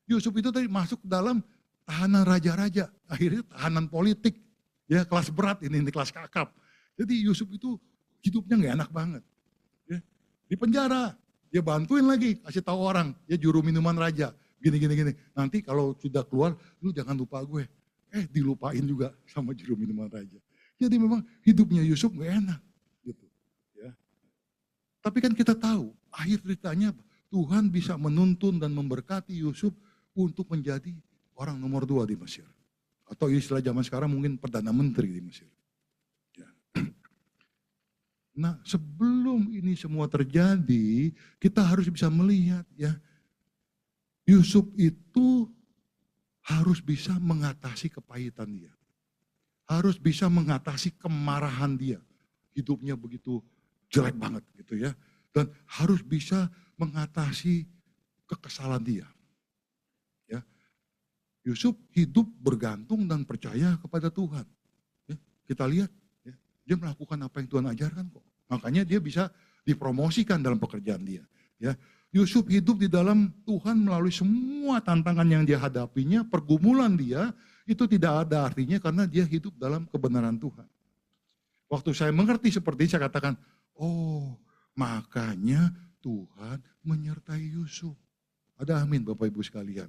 Yusuf itu tadi masuk dalam tahanan raja-raja, akhirnya tahanan politik. Ya, kelas berat ini kelas kakap. Jadi Yusuf itu hidupnya nggak enak banget. Ya, di penjara, dia bantuin lagi, kasih tahu orang, dia juru minuman raja, gini. Nanti kalau sudah keluar, lu jangan lupa gue. Dilupain juga sama juru minuman raja. Jadi memang hidupnya Yusuf nggak enak. Gitu. Ya. Tapi kan kita tahu, akhir ceritanya Tuhan bisa menuntun dan memberkati Yusuf untuk menjadi orang nomor 2 di Mesir. Atau istilah zaman sekarang mungkin Perdana Menteri di Mesir. Ya. Nah, sebelum ini semua terjadi, kita harus bisa melihat ya, Yusuf itu harus bisa mengatasi kepahitan dia. Harus bisa mengatasi kemarahan dia. Hidupnya begitu jelek banget gitu ya. Dan harus bisa mengatasi kekesalan dia. Ya. Yusuf hidup bergantung dan percaya kepada Tuhan. Ya. Kita lihat. Dia melakukan apa yang Tuhan ajarkan kok. Makanya dia bisa dipromosikan dalam pekerjaan dia. Ya, Yusuf hidup di dalam Tuhan melalui semua tantangan yang dia hadapinya, pergumulan dia, itu tidak ada artinya karena dia hidup dalam kebenaran Tuhan. Waktu saya mengerti seperti ini, saya katakan, oh makanya Tuhan menyertai Yusuf. Ada amin Bapak Ibu sekalian.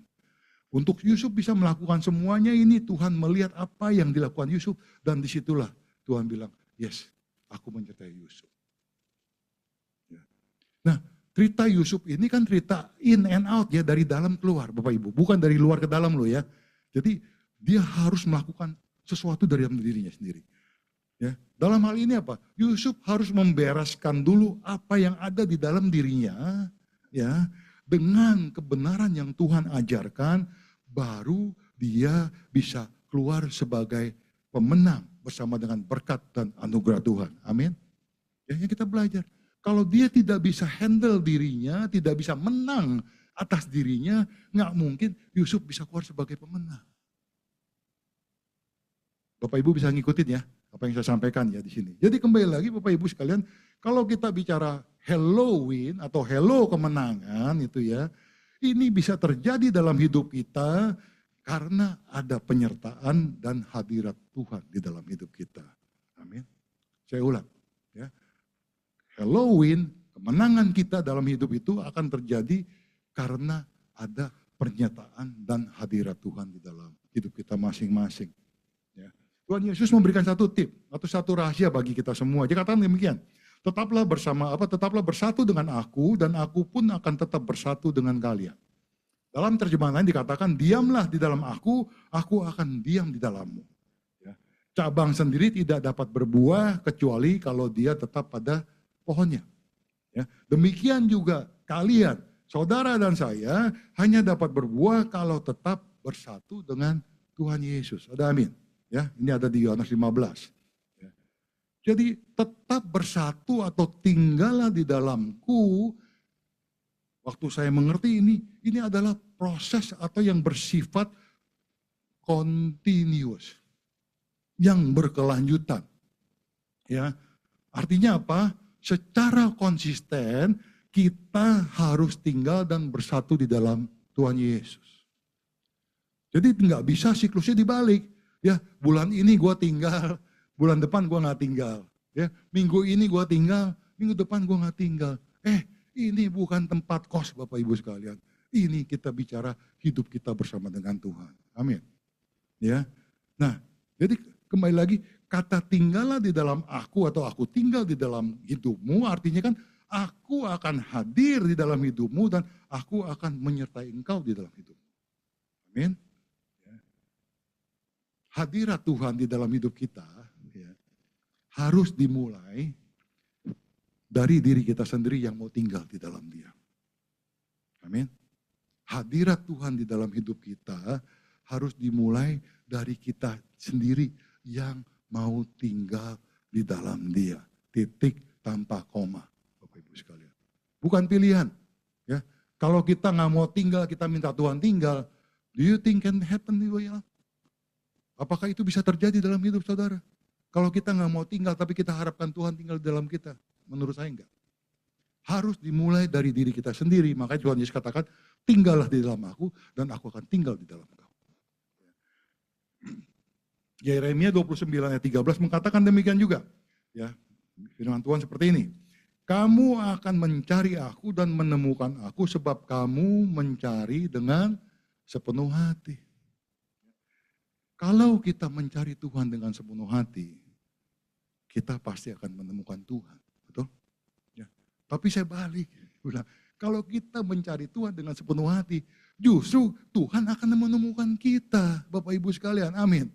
Untuk Yusuf bisa melakukan semuanya ini, Tuhan melihat apa yang dilakukan Yusuf, dan disitulah Tuhan bilang, yes, aku menyertai Yusuf. Ya. Nah, cerita Yusuf ini kan cerita in and out ya, dari dalam keluar Bapak Ibu. Bukan dari luar ke dalam loh ya. Jadi dia harus melakukan sesuatu dari dalam dirinya sendiri. Ya. Dalam hal ini apa? Yusuf harus membereskan dulu apa yang ada di dalam dirinya. Ya, dengan kebenaran yang Tuhan ajarkan, baru dia bisa keluar sebagai pemenang bersama dengan berkat dan anugerah Tuhan. Amin. Ya, yang kita belajar. Kalau dia tidak bisa handle dirinya, tidak bisa menang atas dirinya, nggak mungkin Yusuf bisa keluar sebagai pemenang. Bapak Ibu bisa ngikutin ya, apa yang saya sampaikan ya di sini. Jadi kembali lagi Bapak Ibu sekalian, kalau kita bicara Halloween atau hello kemenangan itu ya, ini bisa terjadi dalam hidup kita karena ada penyertaan dan hadirat Tuhan di dalam hidup kita. Amin. Saya ulang. Ya. Halloween, kemenangan kita dalam hidup itu akan terjadi karena ada pernyataan dan hadirat Tuhan di dalam hidup kita masing-masing. Ya. Tuhan Yesus memberikan satu tip atau satu rahasia bagi kita semua. Dia katakan demikian, tetaplah bersatu dengan aku dan aku pun akan tetap bersatu dengan kalian. Dalam terjemahan lain dikatakan, diamlah di dalam aku akan diam di dalammu. Ya. Cabang sendiri tidak dapat berbuah kecuali kalau dia tetap pada pohonnya. Ya. Demikian juga kalian, saudara dan saya, hanya dapat berbuah kalau tetap bersatu dengan Tuhan Yesus. Ada amin. Ya, ini ada di Yohanes 15. Ya. Jadi tetap bersatu atau tinggallah di dalamku. Waktu saya mengerti ini adalah proses atau yang bersifat continuous, yang berkelanjutan. Ya, artinya apa? secara konsisten kita harus tinggal dan bersatu di dalam Tuhan Yesus. Jadi nggak bisa siklusnya dibalik. Ya, bulan ini gue tinggal, bulan depan gue nggak tinggal. Ya, minggu ini gue tinggal, minggu depan gue nggak tinggal. Ini bukan tempat kos Bapak Ibu sekalian. Ini kita bicara hidup kita bersama dengan Tuhan. Amin. Ya. Nah, jadi kembali lagi kata tinggallah di dalam aku atau aku tinggal di dalam hidupmu artinya kan aku akan hadir di dalam hidupmu dan aku akan menyertai engkau di dalam hidupmu. Amin. Ya. Hadirat Tuhan di dalam hidup kita ya, harus dimulai dari diri kita sendiri yang mau tinggal di dalam Dia. Amin. Hadirat Tuhan di dalam hidup kita harus dimulai dari kita sendiri yang mau tinggal di dalam Dia. Titik tanpa koma, Bapak Ibu sekalian. Bukan pilihan. Ya, kalau kita nggak mau tinggal, kita minta Tuhan tinggal. Do you think can happen? Apakah itu bisa terjadi dalam hidup saudara? Kalau kita nggak mau tinggal, tapi kita harapkan Tuhan tinggal di dalam kita, menurut saya enggak. Harus dimulai dari diri kita sendiri. Makanya Tuhan Yesus katakan, tinggallah di dalam aku dan aku akan tinggal di dalam engkau. Yeremia 29 ayat 13 mengatakan demikian juga. Ya, firman Tuhan seperti ini. Kamu akan mencari aku dan menemukan aku sebab kamu mencari dengan sepenuh hati. Kalau kita mencari Tuhan dengan sepenuh hati, kita pasti akan menemukan Tuhan. Betul? Ya. Tapi saya balik. Kalau kita mencari Tuhan dengan sepenuh hati, justru Tuhan akan menemukan kita, Bapak Ibu sekalian. Amin.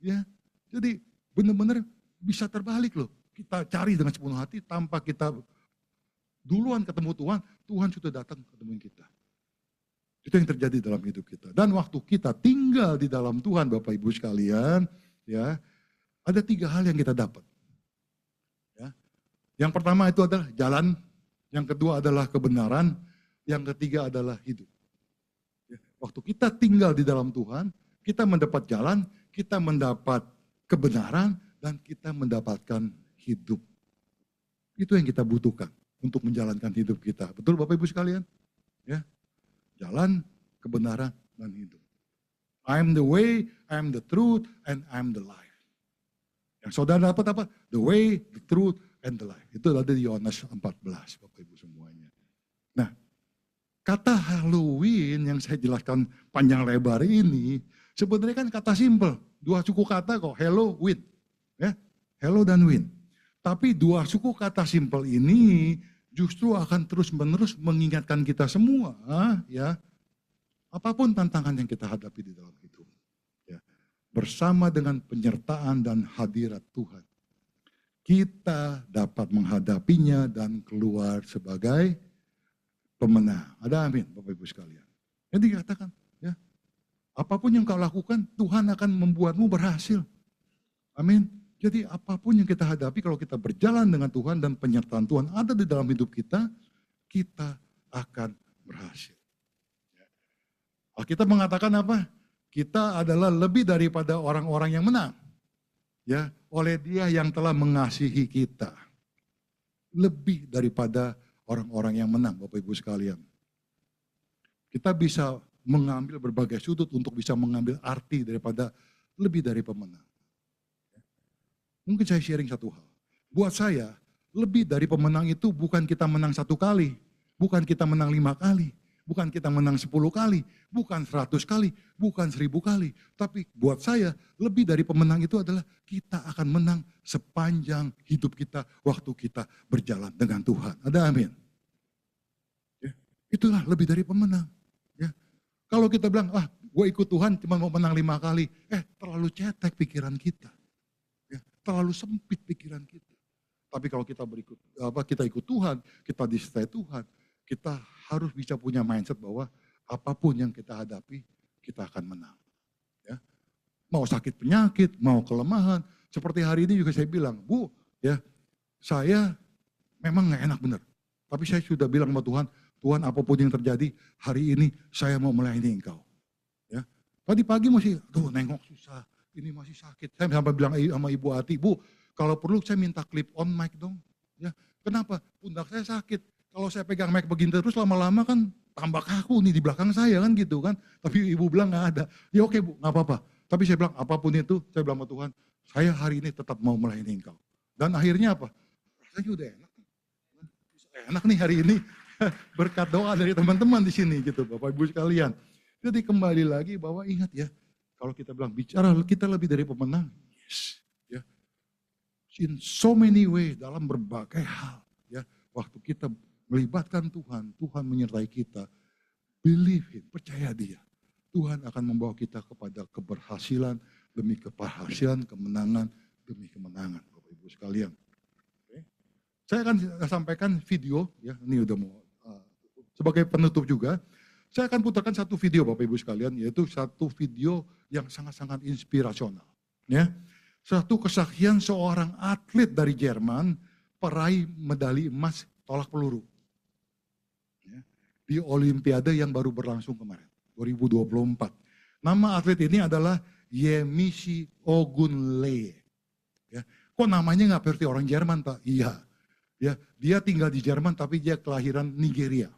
Ya, jadi benar-benar bisa terbalik loh. Kita cari dengan sepenuh hati tanpa kita duluan ketemu Tuhan, Tuhan sudah datang ketemu kita. Itu yang terjadi dalam hidup kita. Dan waktu kita tinggal di dalam Tuhan, Bapak Ibu sekalian, ya, ada 3 hal yang kita dapat. Ya. Yang pertama itu adalah jalan, yang kedua adalah kebenaran, yang ketiga adalah hidup. Ya. Waktu kita tinggal di dalam Tuhan, kita mendapat jalan, kita mendapat kebenaran, dan kita mendapatkan hidup. Itu yang kita butuhkan untuk menjalankan hidup kita. Betul Bapak Ibu sekalian? Ya. Jalan, kebenaran, dan hidup. I am the way, I am the truth, and I am the life. Yang saudara dapat apa? The way, the truth, and the life. Itu ada di Yohanes 14, Bapak Ibu semuanya. Nah, kata Halloween yang saya jelaskan panjang lebar ini, sebenarnya kan kata simple. 2 suku kata kok, hello, win. Ya, hello dan win. Tapi 2 suku kata simple ini justru akan terus-menerus mengingatkan kita semua, ya, apapun tantangan yang kita hadapi di dalam hidup, ya, bersama dengan penyertaan dan hadirat Tuhan, kita dapat menghadapinya dan keluar sebagai pemenang. Ada amin, Bapak Ibu sekalian. Jadi dikatakan, ya, apapun yang kau lakukan, Tuhan akan membuatmu berhasil. Amin. Jadi apapun yang kita hadapi, kalau kita berjalan dengan Tuhan dan penyertaan Tuhan ada di dalam hidup kita, kita akan berhasil. Alkitab mengatakan apa? Kita adalah lebih daripada orang-orang yang menang. Ya, oleh Dia yang telah mengasihi kita. Lebih daripada orang-orang yang menang, Bapak Ibu sekalian. Kita bisa mengambil berbagai sudut untuk bisa mengambil arti daripada lebih dari pemenang. Mungkin saya sharing satu hal. Buat saya, lebih dari pemenang itu bukan kita menang 1 kali, bukan kita menang 5 kali, bukan kita menang 10 kali, bukan 100 kali, bukan 1000 kali. Tapi buat saya, lebih dari pemenang itu adalah kita akan menang sepanjang hidup kita, waktu kita berjalan dengan Tuhan. Ada amin? Ya, itulah lebih dari pemenang. Ya. Kalau kita bilang, gue ikut Tuhan cuma mau menang 5 kali, terlalu cetek pikiran kita. Terlalu sempit pikiran kita. Tapi kalau kita kita ikut Tuhan, kita disertai Tuhan, kita harus bisa punya mindset bahwa apapun yang kita hadapi, kita akan menang. Ya. Mau sakit penyakit, mau kelemahan. Seperti hari ini juga saya bilang, Bu, ya, saya memang gak enak benar. Tapi saya sudah bilang sama Tuhan, Tuhan apapun yang terjadi, hari ini saya mau melayani Engkau. Ya. Tadi pagi masih, nengok susah. Ini masih sakit. Saya sampai bilang sama Ibu Ati, Bu, kalau perlu saya minta clip on mic dong. Ya, Kenapa? Pundak saya sakit. Kalau saya pegang mic begini terus lama-lama kan tambah kaku nih di belakang saya kan gitu kan. Tapi ibu bilang nggak ada. Ya oke bu, nggak apa-apa. Tapi saya bilang apapun itu, saya bilang sama Tuhan, saya hari ini tetap mau melayani Engkau. Dan akhirnya apa? Rasanya udah enak. Enak nih hari ini. Berkat doa dari teman-teman di sini gitu Bapak Ibu sekalian. Jadi kembali lagi bahwa ingat ya, kalau kita bilang bicara kita lebih dari pemenang. Yes, ya. In so many ways dalam berbagai hal ya. Waktu kita melibatkan Tuhan, Tuhan menyertai kita. Believe Him, percaya Dia. Tuhan akan membawa kita kepada keberhasilan demi keberhasilan, kemenangan demi kemenangan Bapak Ibu sekalian. Oke. Saya akan sampaikan video ya, ini udah mau sebagai penutup juga, saya akan putarkan satu video Bapak Ibu sekalian, yaitu satu video yang sangat-sangat inspirasional. Ya. Satu kesaksian seorang atlet dari Jerman, peraih medali emas tolak peluru. Ya. Di Olimpiade yang baru berlangsung kemarin, 2024. Nama atlet ini adalah Yemisi Ogunleye. Ya. Kok namanya nggak seperti orang Jerman Pak? Iya. Ya, dia tinggal di Jerman tapi dia kelahiran Nigeria.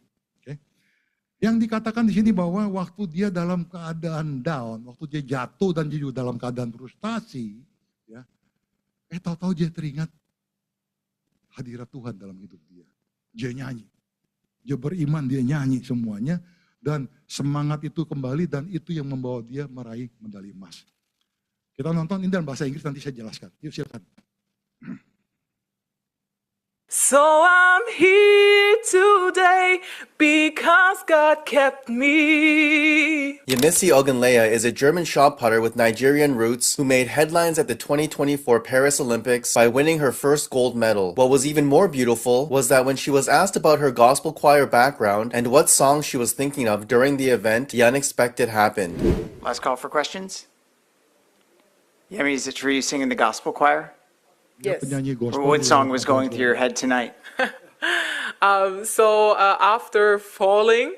Yang dikatakan di sini bahwa waktu dia dalam keadaan down, waktu dia jatuh dan dia juga dalam keadaan frustasi, ya, tahu-tahu dia teringat hadirat Tuhan dalam hidup dia. Dia nyanyi, dia beriman, dia nyanyi semuanya, dan semangat itu kembali dan itu yang membawa dia meraih medali emas. Kita nonton ini dalam bahasa Inggris, nanti saya jelaskan. Yuk silakan. So I'm here today because God kept me. Yemisi Ogunleye is a German shot putter with Nigerian roots who made headlines at the 2024 Paris Olympics by winning her first gold medal. What was even more beautiful was that when she was asked about her gospel choir background and what songs she was thinking of during the event, the unexpected happened. Last call for questions. Yemi, is it true you sing in the gospel choir? Yes. Penyanyi gospel. Or what song was going through your head tonight? After falling,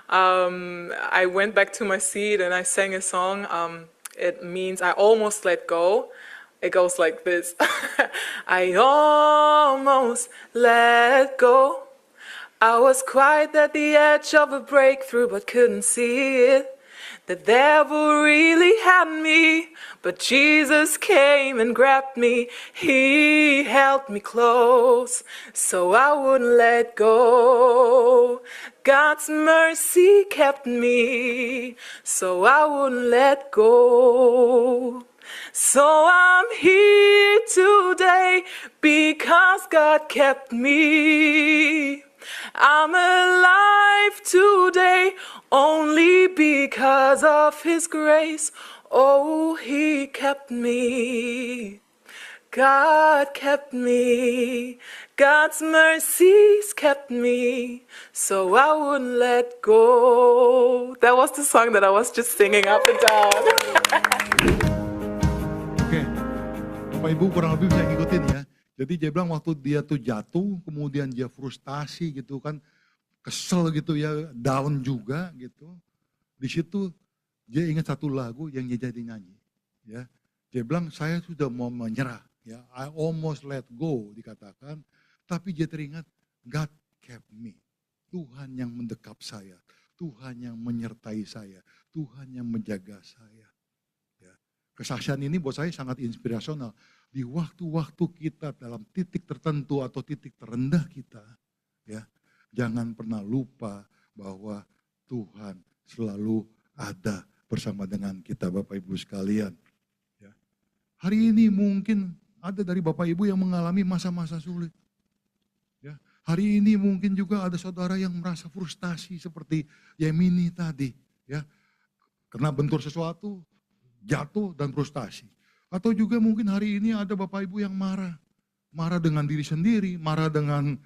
I went back to my seat and I sang a song. It means I almost let go. It goes like this. I almost let go. I was quite at the edge of a breakthrough but couldn't see it. The devil really had me, but Jesus came and grabbed me. He held me close, so I wouldn't let go. God's mercy kept me, so I wouldn't let go. So I'm here today because God kept me. I'm alive today only because of His grace. Oh, He kept me. God kept me. God's mercies kept me, so I wouldn't let go. That was the song that I was just singing up and down. Oke, Bapak Ibu kurang lebih bisa ngikutin ya. Jadi dia bilang waktu dia tuh jatuh, kemudian dia frustasi gitu kan, kesel gitu ya, down juga gitu. Di situ dia ingat satu lagu yang dia jadi nyanyi. Ya, dia bilang saya sudah mau menyerah, ya, I almost let go dikatakan, tapi dia teringat God kept me. Tuhan yang mendekap saya, Tuhan yang menyertai saya, Tuhan yang menjaga saya. Ya. Kesaksian ini buat saya sangat inspirasional. Di waktu-waktu kita dalam titik tertentu atau titik terendah kita, ya, jangan pernah lupa bahwa Tuhan selalu ada bersama dengan kita Bapak Ibu sekalian. Ya. Hari ini mungkin ada dari Bapak Ibu yang mengalami masa-masa sulit. Ya. Hari ini mungkin juga ada saudara yang merasa frustasi seperti Yemini tadi. Ya. Kena bentur sesuatu, jatuh dan frustasi. Atau juga mungkin hari ini ada Bapak Ibu yang marah. Marah dengan diri sendiri, marah dengan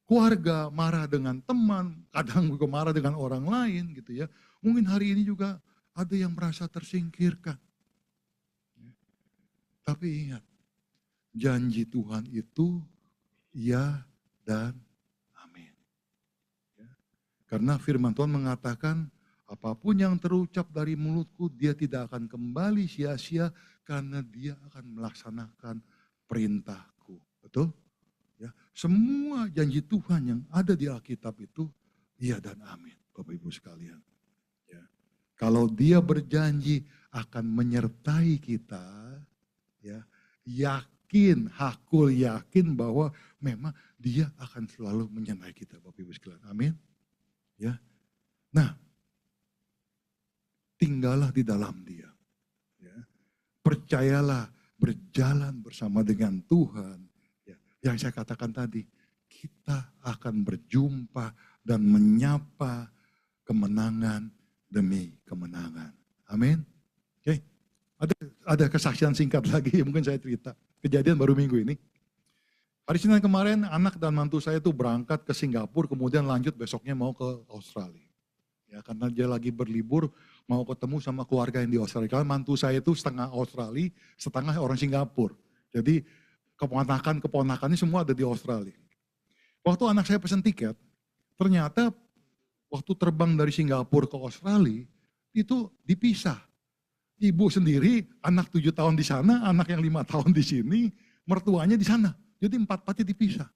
keluarga, marah dengan teman, kadang juga marah dengan orang lain gitu ya. Mungkin hari ini juga ada yang merasa tersingkirkan. Tapi ingat, janji Tuhan itu ya dan amin. Ya. Karena firman Tuhan mengatakan, apapun yang terucap dari mulutku, dia tidak akan kembali sia-sia karena dia akan melaksanakan perintahku. Betul? Ya, semua janji Tuhan yang ada di Alkitab itu iya dan amin, Bapak Ibu sekalian. Ya. Kalau Dia berjanji akan menyertai kita, ya, yakin, hakul yakin bahwa memang Dia akan selalu menyertai kita, Bapak Ibu sekalian. Amin. Ya. Nah, tinggallah di dalam Dia. Ya. Percayalah, berjalan bersama dengan Tuhan. Ya. Yang saya katakan tadi, kita akan berjumpa dan menyapa kemenangan demi kemenangan. Amin. Oke. Ada kesaksian singkat lagi, mungkin saya cerita. Kejadian baru minggu ini. Hari Senin kemarin anak dan mantu saya itu berangkat ke Singapura, kemudian lanjut besoknya mau ke Australia. Ya, karena dia lagi berlibur, mau ketemu sama keluarga yang di Australia. Karena mantu saya itu setengah Australia, setengah orang Singapura. Jadi keponakannya semua ada di Australia. Waktu anak saya pesan tiket, ternyata waktu terbang dari Singapura ke Australia, itu dipisah. Ibu sendiri, anak 7 tahun di sana, anak yang 5 tahun di sini, mertuanya di sana. Jadi 4-4-nya dipisah.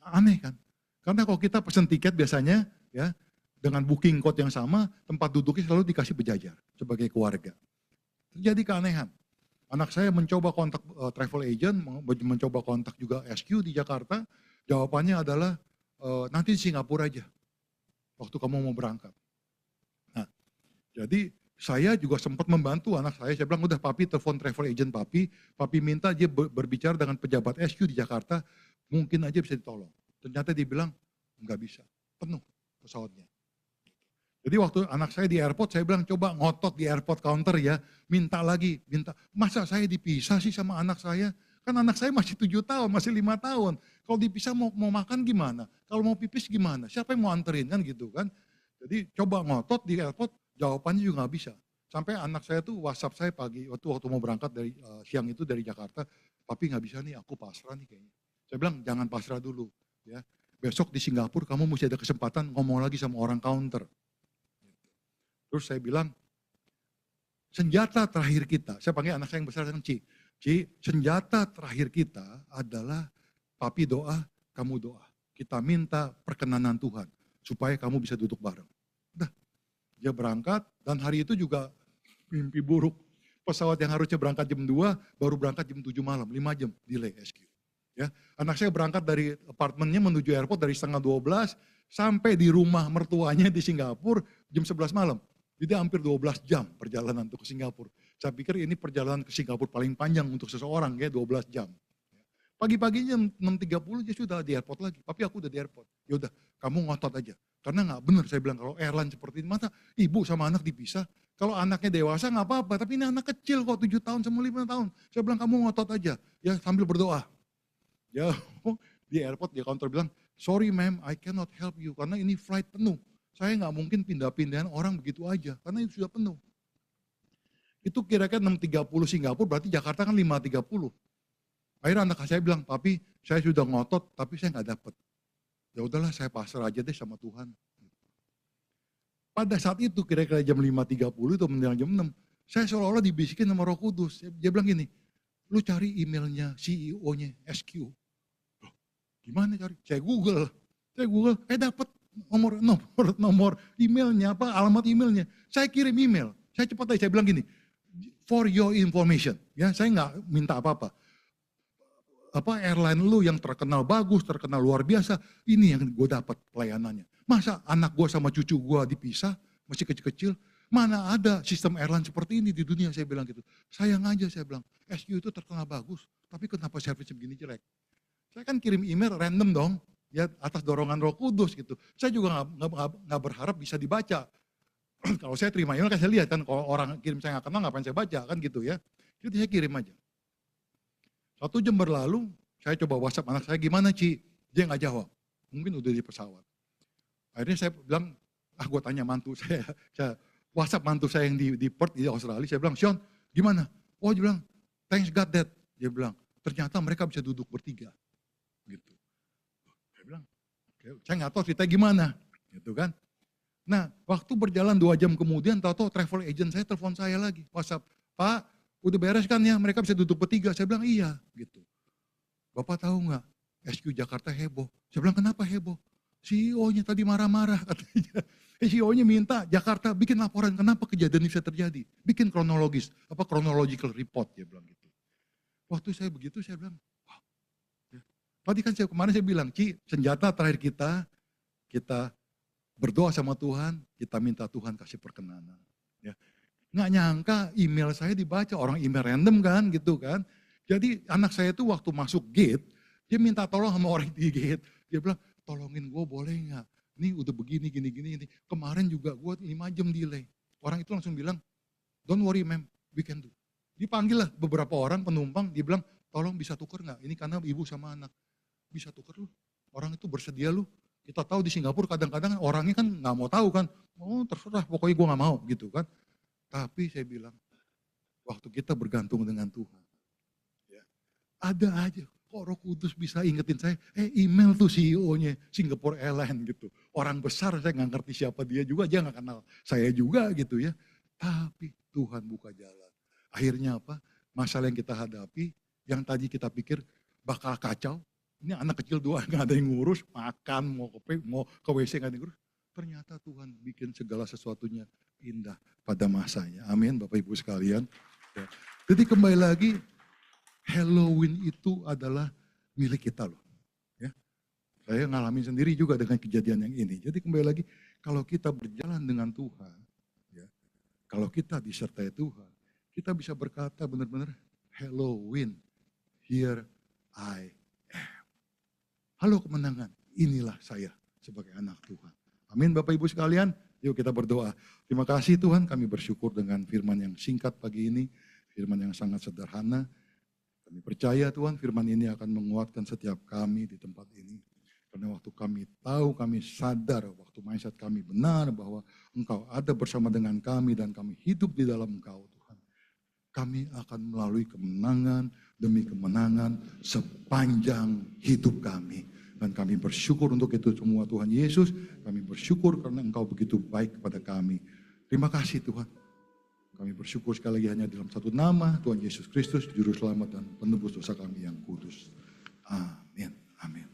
Aneh kan? Karena kalau kita pesan tiket biasanya, ya, dengan booking code yang sama, tempat duduknya selalu dikasih berjajar sebagai keluarga. Terjadi keanehan. Anak saya mencoba kontak travel agent, mencoba kontak juga SQ di Jakarta. Jawabannya adalah nanti di Singapura aja, waktu kamu mau berangkat. Nah, jadi saya juga sempat membantu anak saya bilang udah papi telepon travel agent papi minta dia berbicara dengan pejabat SQ di Jakarta, mungkin aja bisa ditolong. Ternyata dia bilang nggak bisa, penuh pesawatnya. Jadi waktu anak saya di airport, saya bilang coba ngotot di airport counter ya, minta lagi, minta. Masa saya dipisah sih sama anak saya? Kan anak saya masih 7 tahun, masih 5 tahun. Kalau dipisah mau makan gimana? Kalau mau pipis gimana? Siapa yang mau anterin kan gitu kan? Jadi coba ngotot di airport, jawabannya juga nggak bisa. Sampai anak saya tuh WhatsApp saya pagi, waktu mau berangkat dari siang itu dari Jakarta, papi nggak bisa nih, aku pasrah nih kayaknya. Saya bilang jangan pasrah dulu, ya. Besok di Singapura kamu mesti ada kesempatan ngomong lagi sama orang counter. Terus saya bilang, senjata terakhir kita, saya panggil anak saya yang besar, Ci, senjata terakhir kita adalah papi doa, kamu doa. Kita minta perkenanan Tuhan, supaya kamu bisa duduk bareng. Udah, dia berangkat, dan hari itu juga mimpi buruk. Pesawat yang harusnya berangkat jam 2, baru berangkat jam 7 malam, 5 jam delay SQ. Ya, anak saya berangkat dari apartemennya menuju airport dari setengah 12, sampai di rumah mertuanya di Singapura jam 11 malam. Jadi hampir 12 jam perjalanan untuk ke Singapura. Saya pikir ini perjalanan ke Singapura paling panjang untuk seseorang, ya 12 jam. Pagi-paginya 6.30 dia sudah di airport lagi. Tapi aku udah di airport. Ya udah, kamu ngotot aja. Karena nggak benar saya bilang kalau airline seperti ini, masa ibu sama anak dipisah. Kalau anaknya dewasa nggak apa-apa, tapi ini anak kecil kok 7 tahun sama 5 tahun. Saya bilang kamu ngotot aja, ya sambil berdoa. Ya di airport dia counter bilang, sorry ma'am, I cannot help you karena ini flight penuh. Saya nggak mungkin pindah-pindahan orang begitu aja, karena itu sudah penuh. Itu kira-kira 6.30 Singapura, berarti Jakarta kan 5.30. Akhirnya anak saya bilang, papi saya sudah ngotot, tapi saya nggak dapat. Ya udahlah saya pasrah aja deh sama Tuhan. Pada saat itu kira-kira jam 5.30 itu menjelang jam 6, saya seolah-olah dibisikin sama Roh Kudus. Dia bilang gini, lu cari emailnya CEO-nya SQ. Loh, gimana cari? Saya Google, dapat nomor emailnya, alamat emailnya. Saya kirim email, saya cepat aja, saya bilang gini, for your information, ya saya nggak minta apa-apa. Airline lu yang terkenal bagus, terkenal luar biasa, ini yang gue dapat pelayanannya. Masa anak gue sama cucu gue dipisah, masih kecil-kecil, mana ada sistem airline seperti ini di dunia, saya bilang gitu. Sayang aja saya bilang, SQ itu terkenal bagus, tapi kenapa servisnya begini jelek? Saya kan kirim email random dong, ya atas dorongan Roh Kudus gitu. Saya juga nggak berharap bisa dibaca. Kalau saya terima email kan saya lihat kan, kalau orang kirim saya nggak kenal ngapain saya baca kan gitu ya. Jadi saya kirim aja. 1 jam berlalu, saya coba WhatsApp anak saya, gimana Ci? Dia nggak jawab, mungkin udah di pesawat. Akhirnya saya bilang, gue tanya mantu saya WhatsApp mantu saya yang di Perth di Australia, saya bilang, Sean gimana? Oh dia bilang, thanks God that. Dia bilang, ternyata mereka bisa duduk bertiga. Gitu. Saya bilang, okay, saya nggak tahu cerita gimana, gitu kan. Nah, waktu berjalan 2 jam kemudian, tahu-tahu travel agent saya telepon saya lagi, WhatsApp, Pak, udah beres kan ya, mereka bisa duduk bertiga. Saya bilang, iya, gitu. Bapak tahu nggak, SQ Jakarta heboh. Saya bilang, kenapa heboh? CEO-nya tadi marah-marah katanya. CEO-nya minta Jakarta bikin laporan kenapa kejadian ini bisa terjadi. Bikin kronologis, chronological report, dia bilang gitu. Waktu saya begitu, saya bilang, wow. Ya. Tadi kan kemarin saya bilang, Ci, senjata terakhir kita berdoa sama Tuhan, kita minta Tuhan kasih perkenanan. Ya. Nggak nyangka email saya dibaca, orang email random kan gitu kan. Jadi anak saya itu waktu masuk gate, dia minta tolong sama orang di gate. Dia bilang, tolongin gue boleh nggak? Ini udah begini, gini. Kemarin juga gue 5 jam delay. Orang itu langsung bilang, don't worry ma'am, we can do. Dipanggil lah beberapa orang penumpang, dia bilang, tolong bisa tuker nggak? Ini karena ibu sama anak. Bisa tuker lu. Orang itu bersedia lu. Kita tahu di Singapura kadang-kadang orangnya kan nggak mau tahu kan. Oh terserah, pokoknya gue nggak mau gitu kan. Tapi saya bilang, waktu kita bergantung dengan Tuhan. Ya, ada aja. Kok Roh Kudus bisa ingetin saya, email tuh CEO-nya Singapore Airlines gitu. Orang besar saya nggak ngerti siapa dia juga, dia nggak kenal saya juga gitu ya. Tapi Tuhan buka jalan. Akhirnya apa? Masalah yang kita hadapi, yang tadi kita pikir bakal kacau. Ini anak kecil 2 nggak ada yang ngurus, makan, mau ke WC nggak ada yang ngurus. Ternyata Tuhan bikin segala sesuatunya indah pada masanya. Amin Bapak Ibu sekalian. Ya. Jadi kembali lagi, Halloween itu adalah milik kita loh. Ya. Saya ngalamin sendiri juga dengan kejadian yang ini. Jadi kembali lagi, kalau kita berjalan dengan Tuhan, ya, kalau kita disertai Tuhan, kita bisa berkata benar-benar, Halloween, here I am. Halo kemenangan, inilah saya sebagai anak Tuhan. Amin Bapak Ibu sekalian, yuk kita berdoa. Terima kasih Tuhan, kami bersyukur dengan firman yang singkat pagi ini, firman yang sangat sederhana. Kami percaya Tuhan firman ini akan menguatkan setiap kami di tempat ini. Karena waktu kami tahu, kami sadar, waktu mindset kami benar bahwa Engkau ada bersama dengan kami dan kami hidup di dalam Engkau Tuhan. Kami akan melalui kemenangan demi kemenangan sepanjang hidup kami. Dan kami bersyukur untuk itu semua Tuhan Yesus. Kami bersyukur karena Engkau begitu baik kepada kami. Terima kasih Tuhan. Kami bersyukur sekali lagi hanya dalam satu nama, Tuhan Yesus Kristus, Juru Selamat dan Penebus dosa kami yang kudus. Amin. Amin.